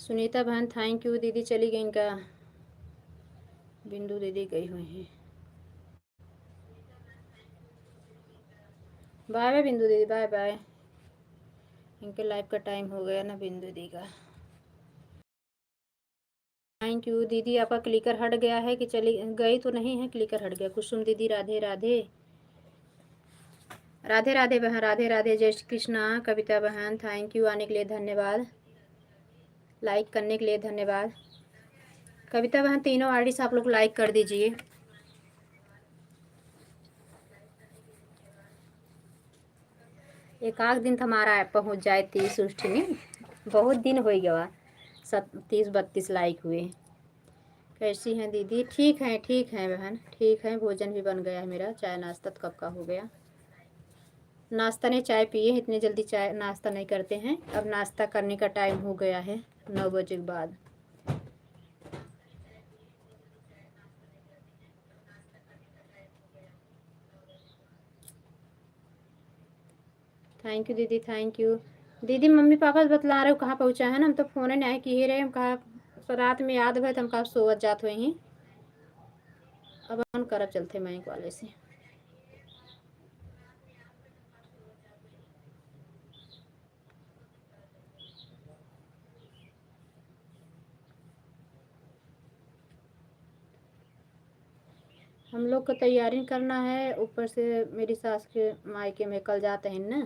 सुनीता बहन थैंक यू। दीदी चली गई इनका, बिंदु दीदी गई हुई हैं। बाय बाय बिंदु दीदी, बाय बाय। इनके लाइव का टाइम हो गया ना बिंदु दीदी का। थैंक यू दीदी। आपका क्लिकर हट गया है कि चली गई तो नहीं है, क्लिकर हट गया। कुसुम दीदी राधे राधे। राधे राधे बहन, राधे राधे। जय श्री कृष्णा। कविता बहन थैंक यू, आने के लिए धन्यवाद, लाइक करने के लिए धन्यवाद। कविता बहन तीनों आईडी से आप लोग लाइक कर दीजिए। एक आध दिन तो हमारा पहुँच जाए 30 उष्ठनी, बहुत दिन हो गया 30-32 लाइक हुए। कैसी हैं दीदी? ठीक है बहन, ठीक है। भोजन भी बन गया है मेरा, चाय नाश्ता तो कब का हो गया। नाश्ता नहीं, चाय पिए, इतनी जल्दी चाय नाश्ता नहीं करते हैं। अब नाश्ता करने का टाइम हो गया है 9 बजे के बाद। थैंक यू दीदी, थैंक यू दीदी। मम्मी पापा बतला रहे हो कहाँ पहुँचा है ना, हम तो फ़ोन नहीं किए रहे। हम कहा रात में याद भर, हम कहा सोवत जात हुए ही। अब हम करब चलते बैंक वाले से। हम लोग को तैयारी करना है, ऊपर से मेरी सास के मायके में कल जाते हैं ना,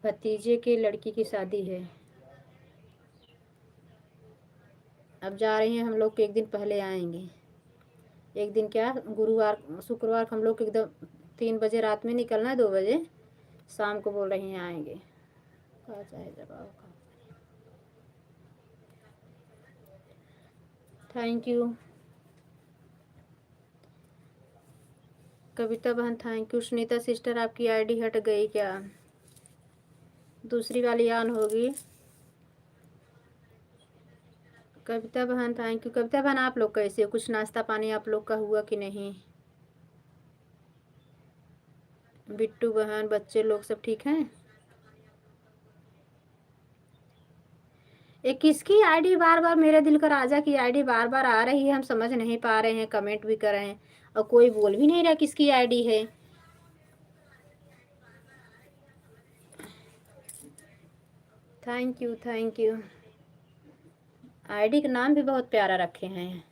भतीजे की लड़की की शादी है। अब जा रहे हैं हम लोग, एक दिन पहले आएंगे। एक दिन क्या, गुरुवार शुक्रवार को हम लोग एकदम 3 बजे रात में निकलना है, 2 बजे शाम को बोल रहे हैं आएंगे। कहा चाहे जवाब का। थैंक यू कविता बहन, थैंक यू। सुनीता सिस्टर आपकी आईडी हट गई क्या? दूसरी वाली ऑन होगी। कविता बहन थैंक यू। कविता बहन आप लोग कैसे हो? कुछ नाश्ता पानी आप लोग का हुआ कि नहीं? बिट्टू बहन, बच्चे लोग सब ठीक हैं? ये किसकी आईडी बार बार, मेरे दिल का राजा की आईडी बार बार आ रही है, हम समझ नहीं पा रहे हैं। कमेंट भी कर रहे हैं और कोई बोल भी नहीं रहा किसकी आईडी है। Thank you, thank you. ID का नाम भी बहुत प्यारा रखे हैं।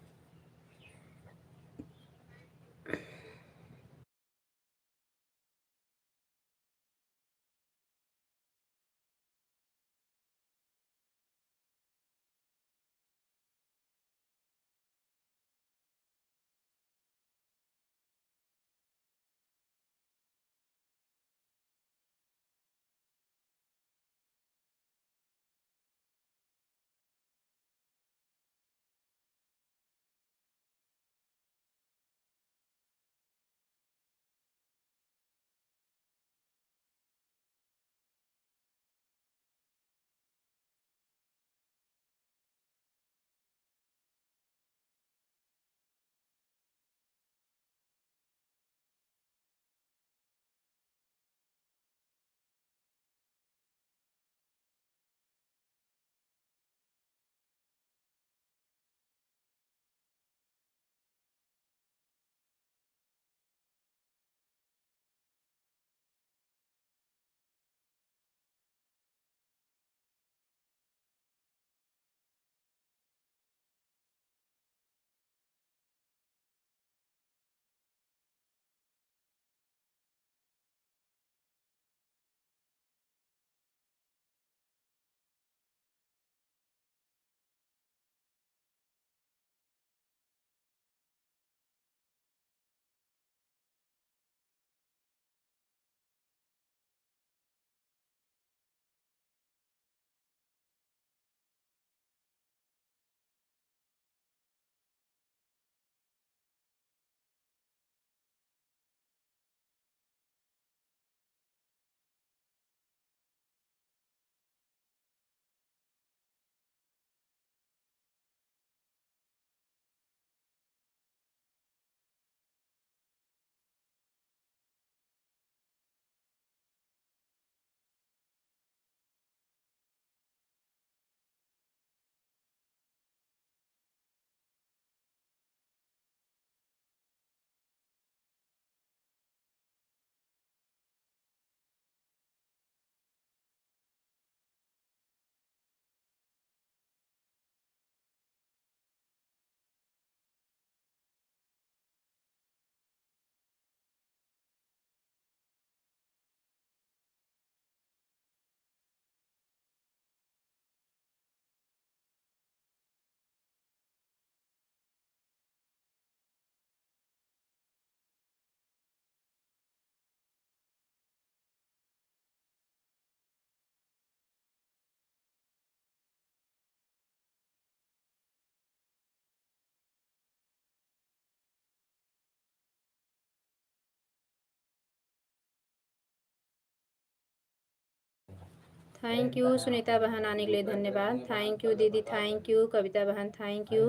थैंक यू सुनीता बहन आने के लिए धन्यवाद। थैंक यू दीदी, थैंक यू कविता बहन, थैंक यू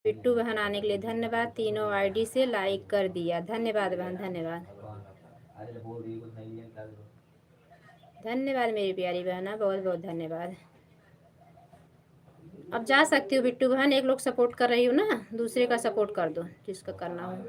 बिट्टू बहन आने के लिए धन्यवाद। तीनों आईडी से लाइक कर दिया, धन्यवाद बहन, धन्यवाद धन्यवाद मेरी प्यारी बहना, बहुत बहुत धन्यवाद। अब जा सकती हो बिट्टू बहन, एक लोग सपोर्ट कर रही हो ना, दूसरे का सपोर्ट कर दो जिसका करना हो।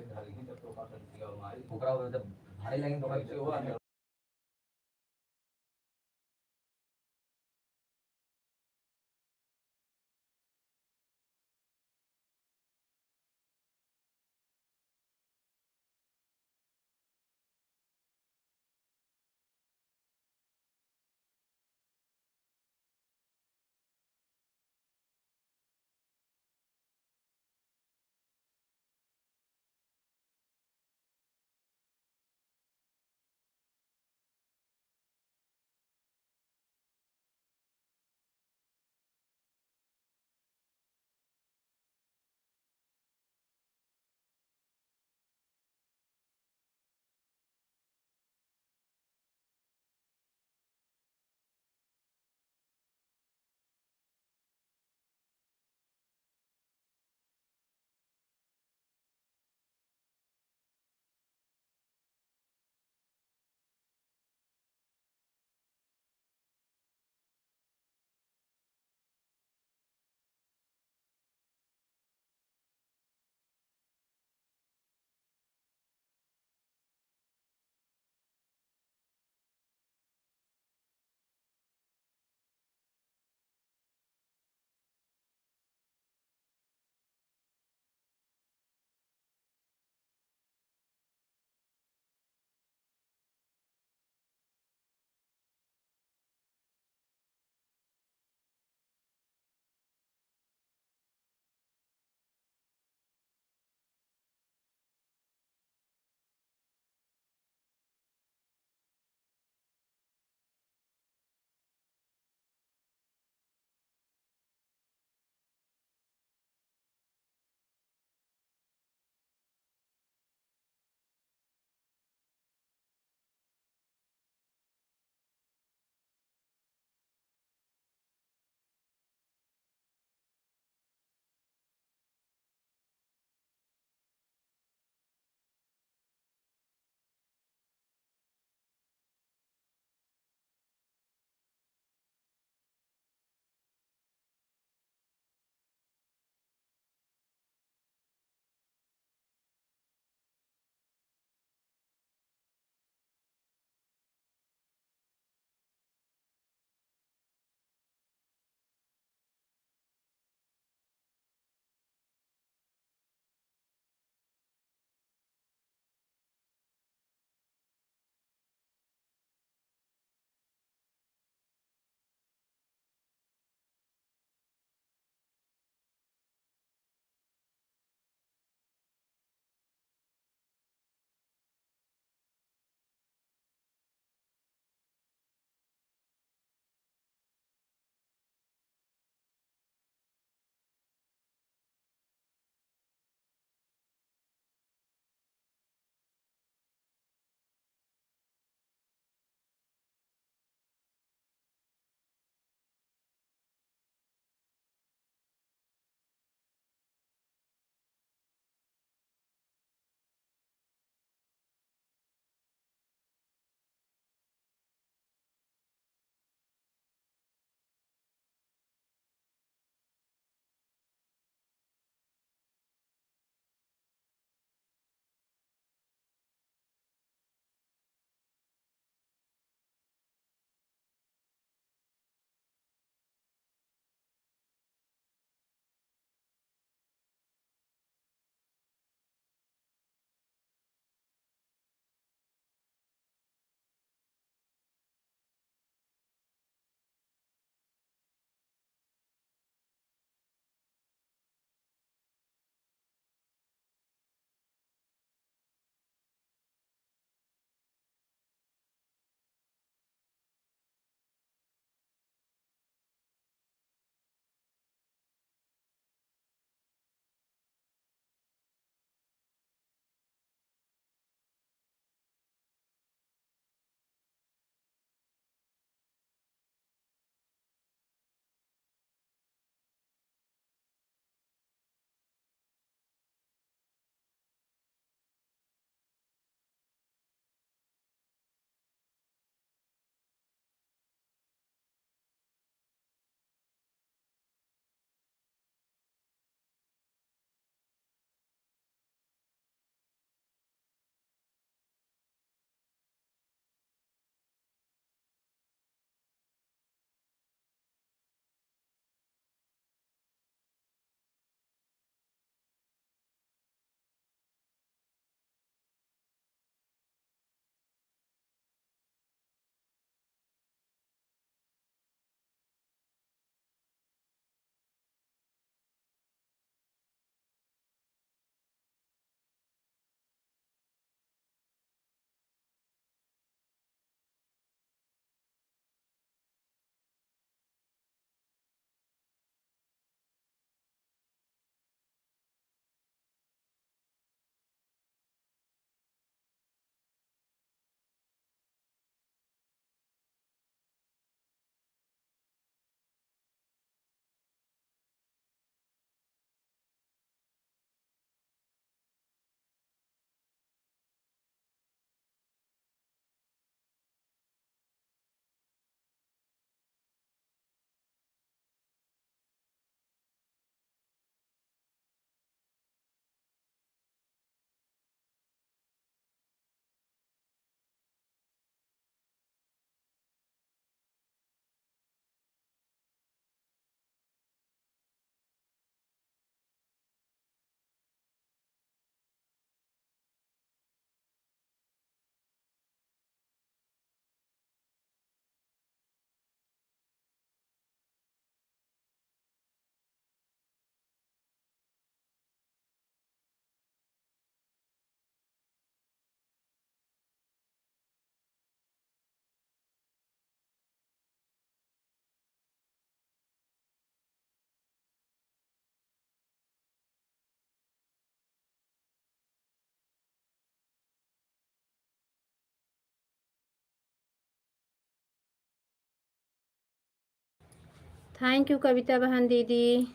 थैंक यू कविता बहन दीदी,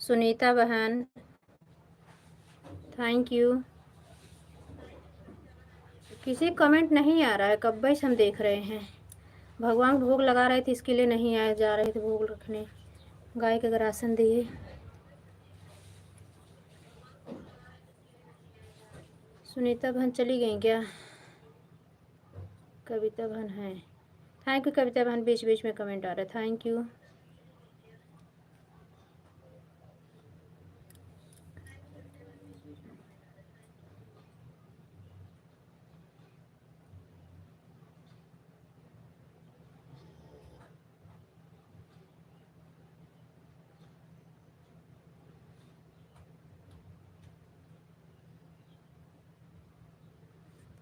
सुनीता बहन, थैंक यू। किसी कमेंट नहीं आ रहा है, कब से हम देख रहे हैं। भगवान को भोग लगा रहे थे, इसके लिए नहीं आए जा रहे थे भोग रखने, गाय का राशन दिए। सुनीता बहन चली गई क्या? कविता बहन है। थैंक यू कविता बहन, बीच बीच में कमेंट आ रहा है, थैंक यू।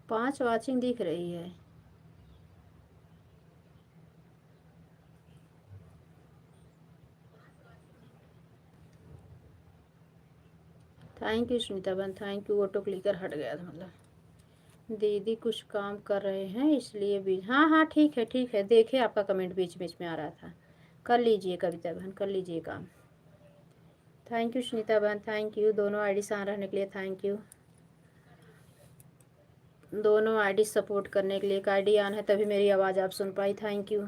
पांच वाचिंग दिख रही है। थैंक यू सुनीता बहन, थैंक यू। ऑटो क्लिकर हट गया था, मतलब दीदी कुछ काम कर रहे हैं इसलिए भी। हाँ हाँ ठीक है ठीक है, देखे आपका कमेंट बीच बीच में आ रहा था। कर लीजिए कविता बहन, कर लीजिए काम। थैंक यू सुनीता बहन, थैंक यू। दोनों आईडी से ऑन रहने के लिए थैंक यू। दोनों आईडी सपोर्ट करने के लिए। एक आईडी ऑन है तभी मेरी आवाज़ आप सुन पाई, थैंक यू।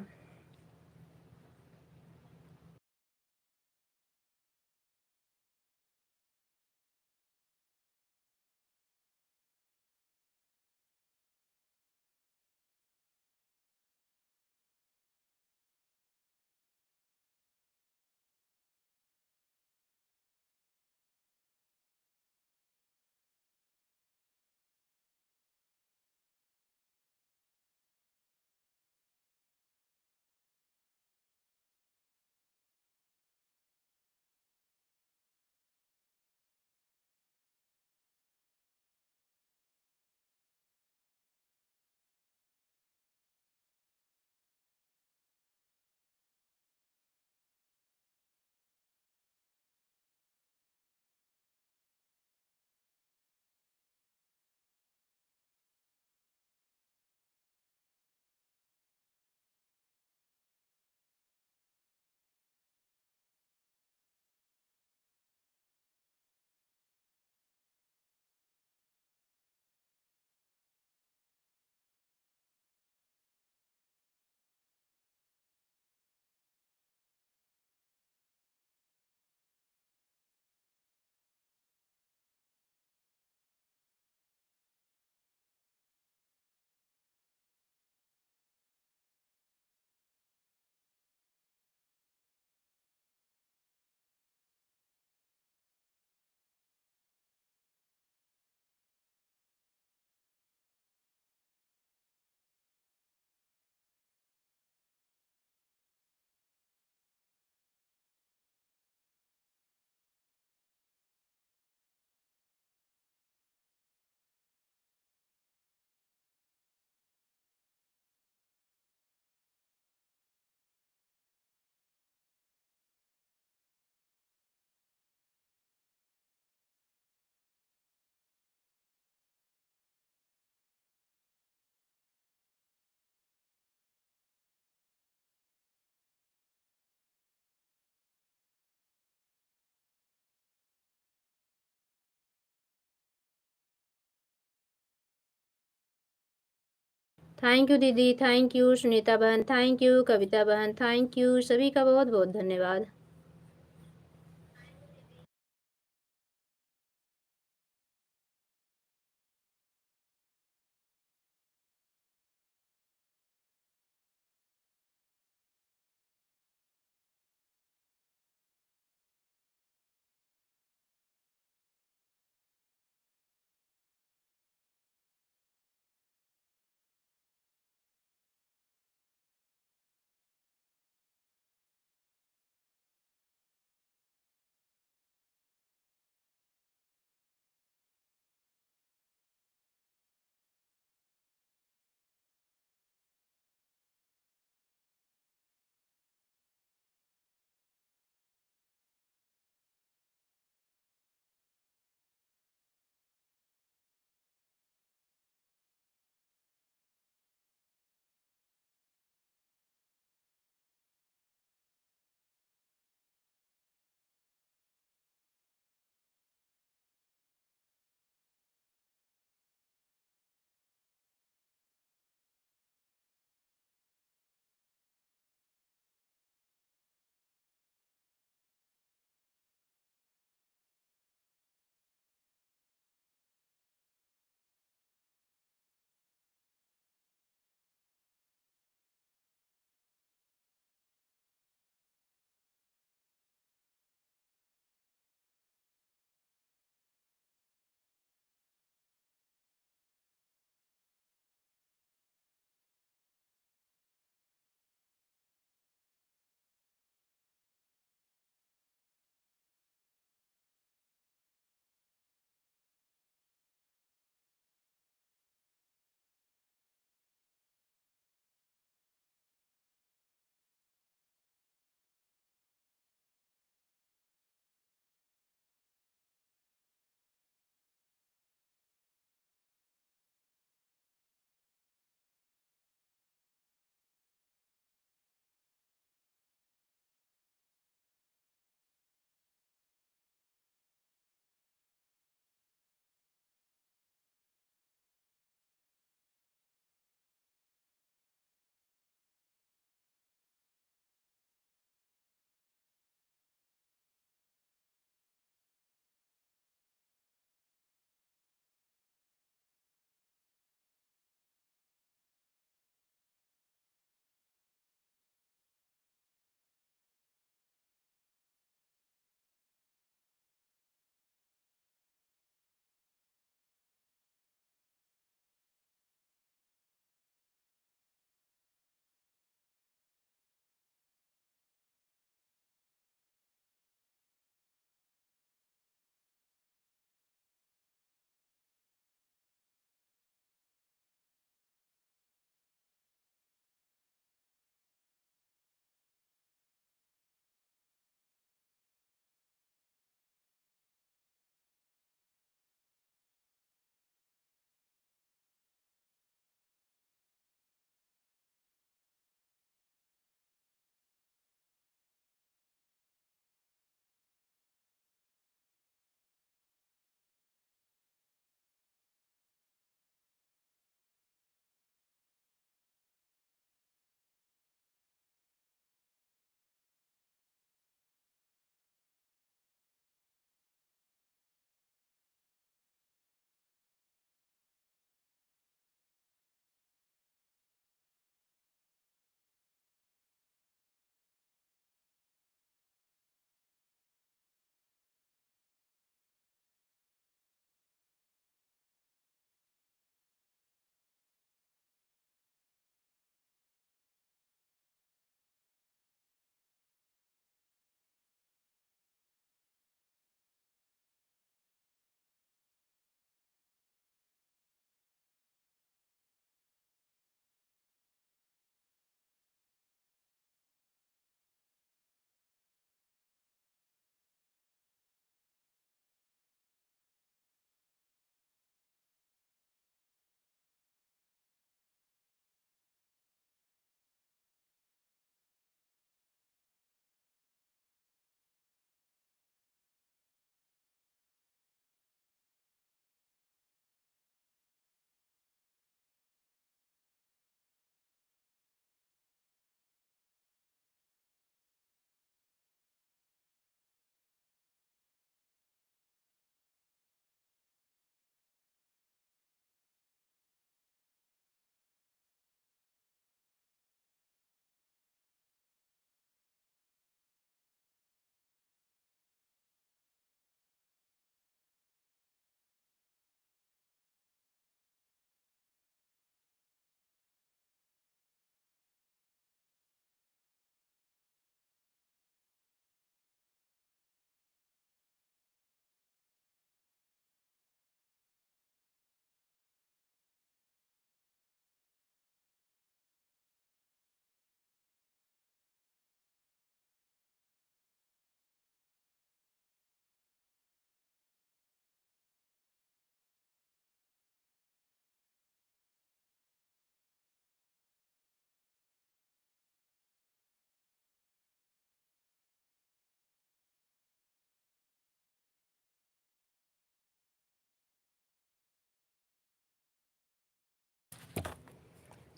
थैंक यू दीदी, थैंक यू सुनीता बहन, थैंक यू कविता बहन, थैंक यू सभी का बहुत बहुत धन्यवाद।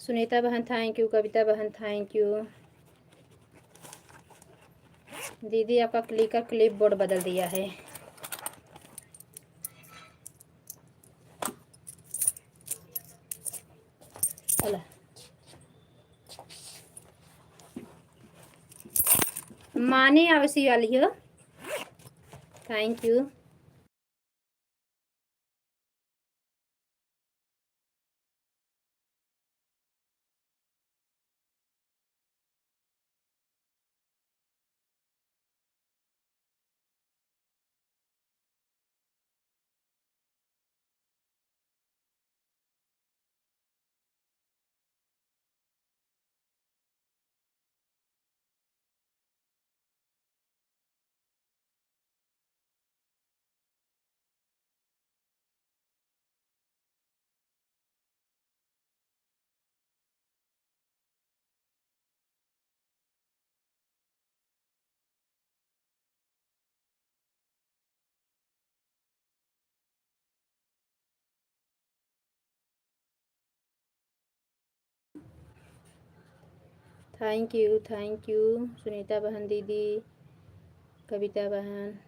सुनीता बहन थैंक यू, कविता बहन थैंक यू। दीदी आपका क्लिकर क्लिप बोर्ड बदल दिया है। चला मानी आवसी वाली हो, thank you. Thank you Sunita बहन दीदी, कविता बहन।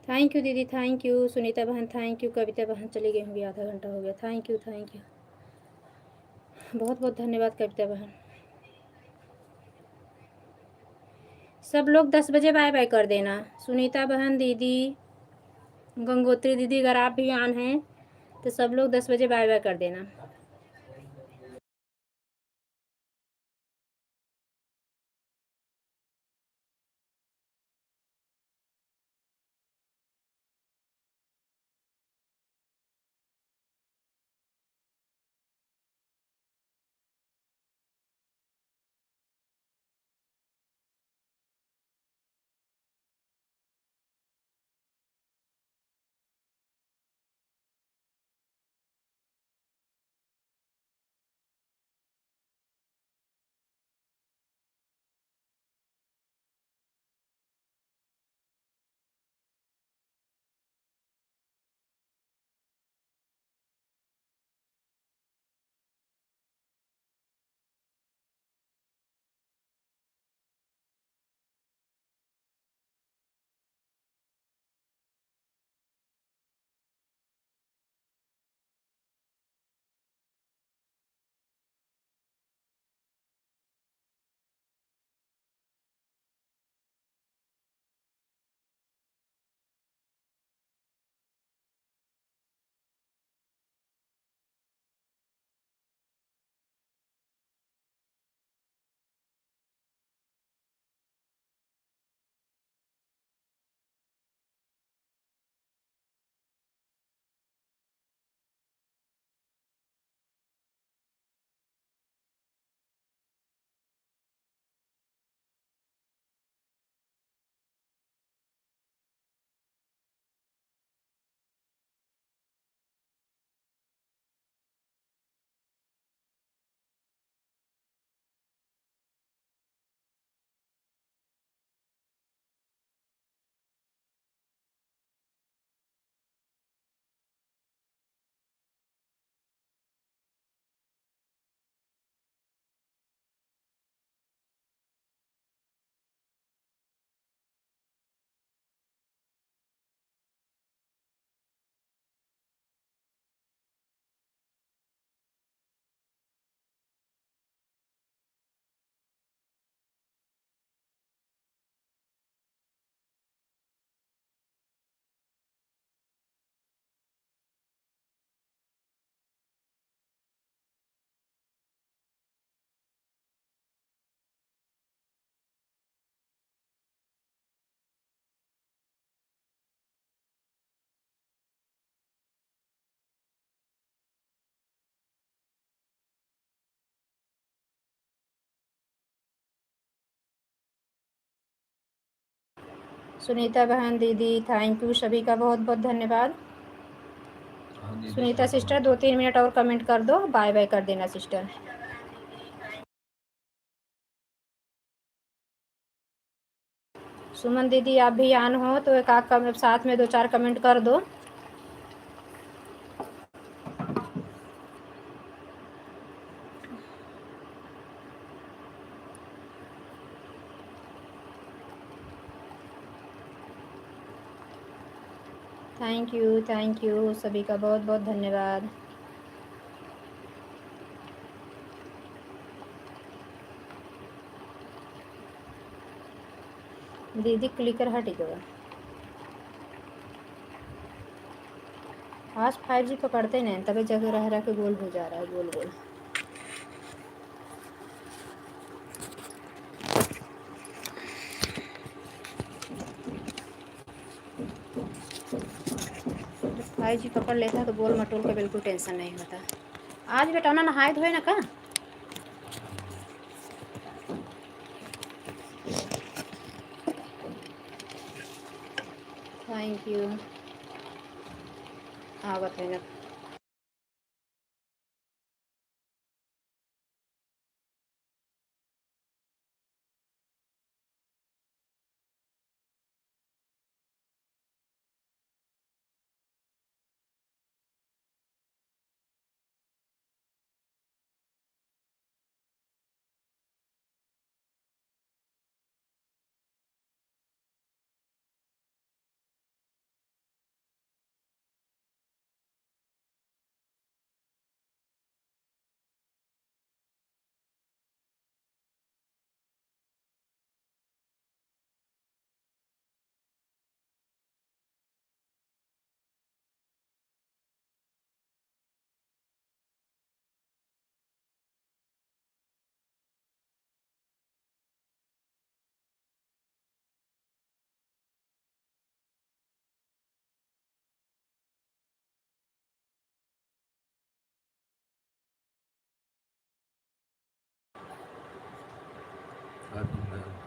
थैंक यू दीदी, थैंक यू। सुनीता बहन थैंक यू। कविता बहन चली गई होंगी, आधा घंटा हो गया। थैंक यू, थैंक यू, बहुत बहुत धन्यवाद कविता बहन। सब लोग 10 बजे बाय बाय कर देना। सुनीता बहन, दीदी, गंगोत्री दीदी, अगर आप भी ऑन हैं तो सब लोग 10 बजे बाय बाय कर देना। सुनीता बहन, दीदी, थैंक यू, सभी का बहुत बहुत धन्यवाद। सुनीता सिस्टर 2-3 मिनट और कमेंट कर दो, बाय बाय कर देना सिस्टर। सुमन दीदी, आप भी ऑन हो तो एक आध कमेंट साथ में 2-4 कमेंट कर दो। थैंक यू, सभी का बहुत बहुत धन्यवाद। दीदी क्लिकर हट गया। आज 5G पकड़ते नहीं, तभी जगह रह रह के गोल हो जा रहा है, गोल गोल। जब 5G पकड़ लेता है तो गोल मटोल का बिल्कुल टेंशन नहीं होता। आज बेटा ना नहाए धोए ना का? थैंक यू, आवत है ना।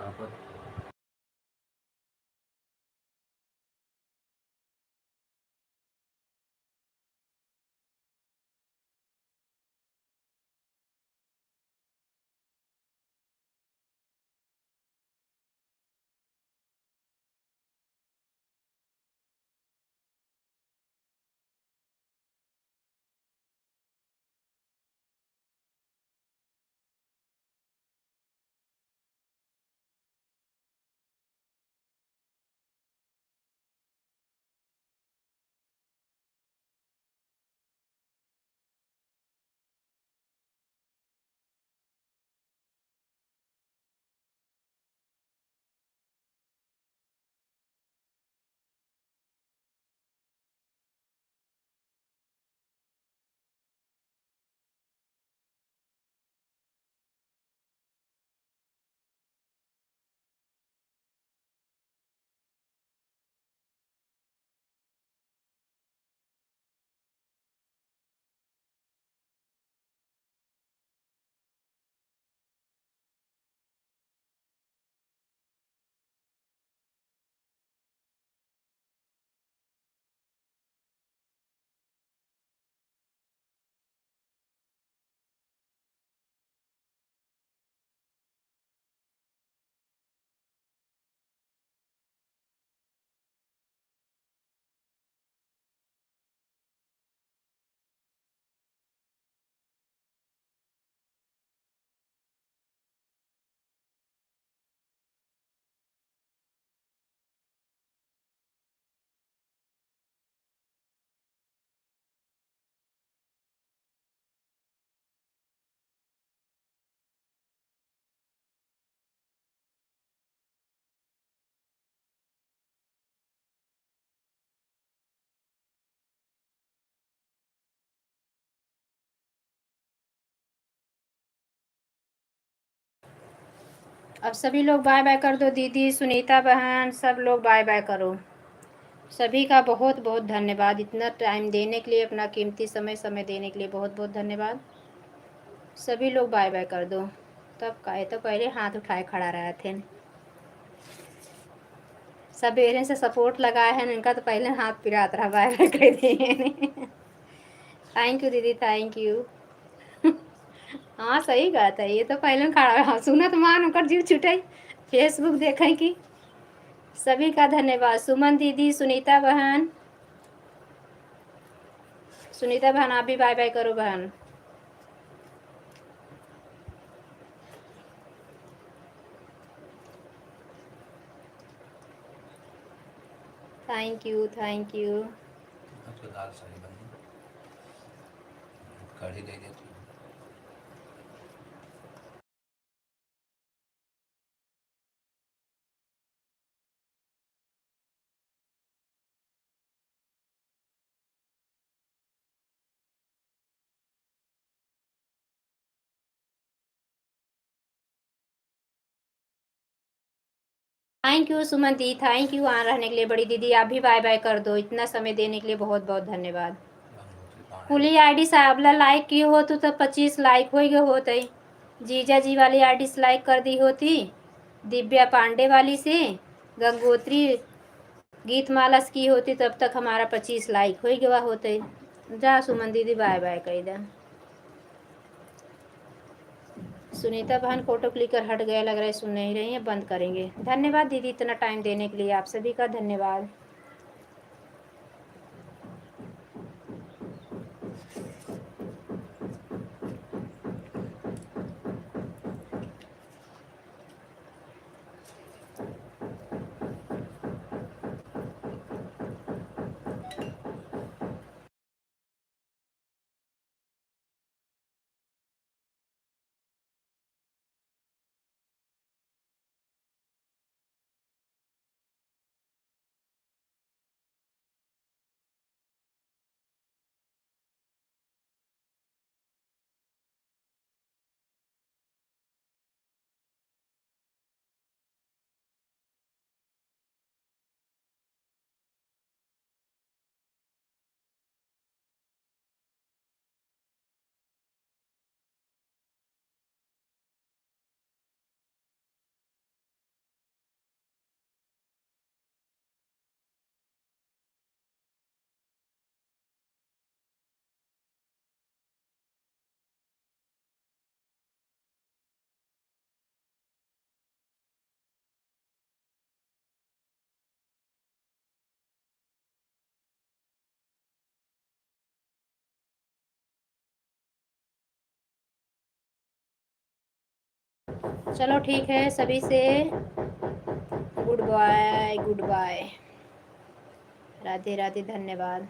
कहाँ पर? अब सभी लोग बाय बाय कर दो। दीदी, सुनीता बहन, सब लोग बाय बाय करो। सभी का बहुत बहुत धन्यवाद, इतना टाइम देने के लिए, अपना कीमती समय देने के लिए बहुत बहुत धन्यवाद। सभी लोग बाय बाय कर दो। तब कहे तो पहले हाथ उठाए खड़ा रहे थे। सवेरे से सपोर्ट लगाए हैं इनका, तो पहले हाथ पिरात रहा, बाय बाय कर दिए। थैंक यू दीदी, थैंक यू। हाँ सही बात है, ये तो पहले खड़ा, हाँ सुनत मान होकर जीव छुटाई, फेसबुक देखें कि। सभी का धन्यवाद। सुमन दीदी, सुनीता बहन, सुनीता बहन आप भी बाय बाय करो बहन। Thank you, thank you. तो दाल सारी बनी, कढ़ी दे देती हूँ। Thank you Suman di, thank you वहाँ रहने के लिए। बड़ी दीदी आप भी बाय बाय कर दो, इतना समय देने के लिए बहुत बहुत धन्यवाद। कुली आईडी साहबला लाइक की हो तो 25 लाइक हो गए होते। जीजा जी वाली आईडी से लाइक कर दी होती, दिव्या पांडे वाली से, गंगोत्री गीतमाला से की होती, तब तक हमारा 25 लाइक हो गया होते। जा सुमन दीदी बाय बाय कही दा। सुनीता बहन फोटो क्लिक कर हट गया, लग रहा है सुन नहीं रही है, बंद करेंगे। धन्यवाद दीदी, इतना टाइम देने के लिए आप सभी का धन्यवाद। चलो ठीक है, सभी से goodbye, goodbye, Radhe Radhe, धन्यवाद।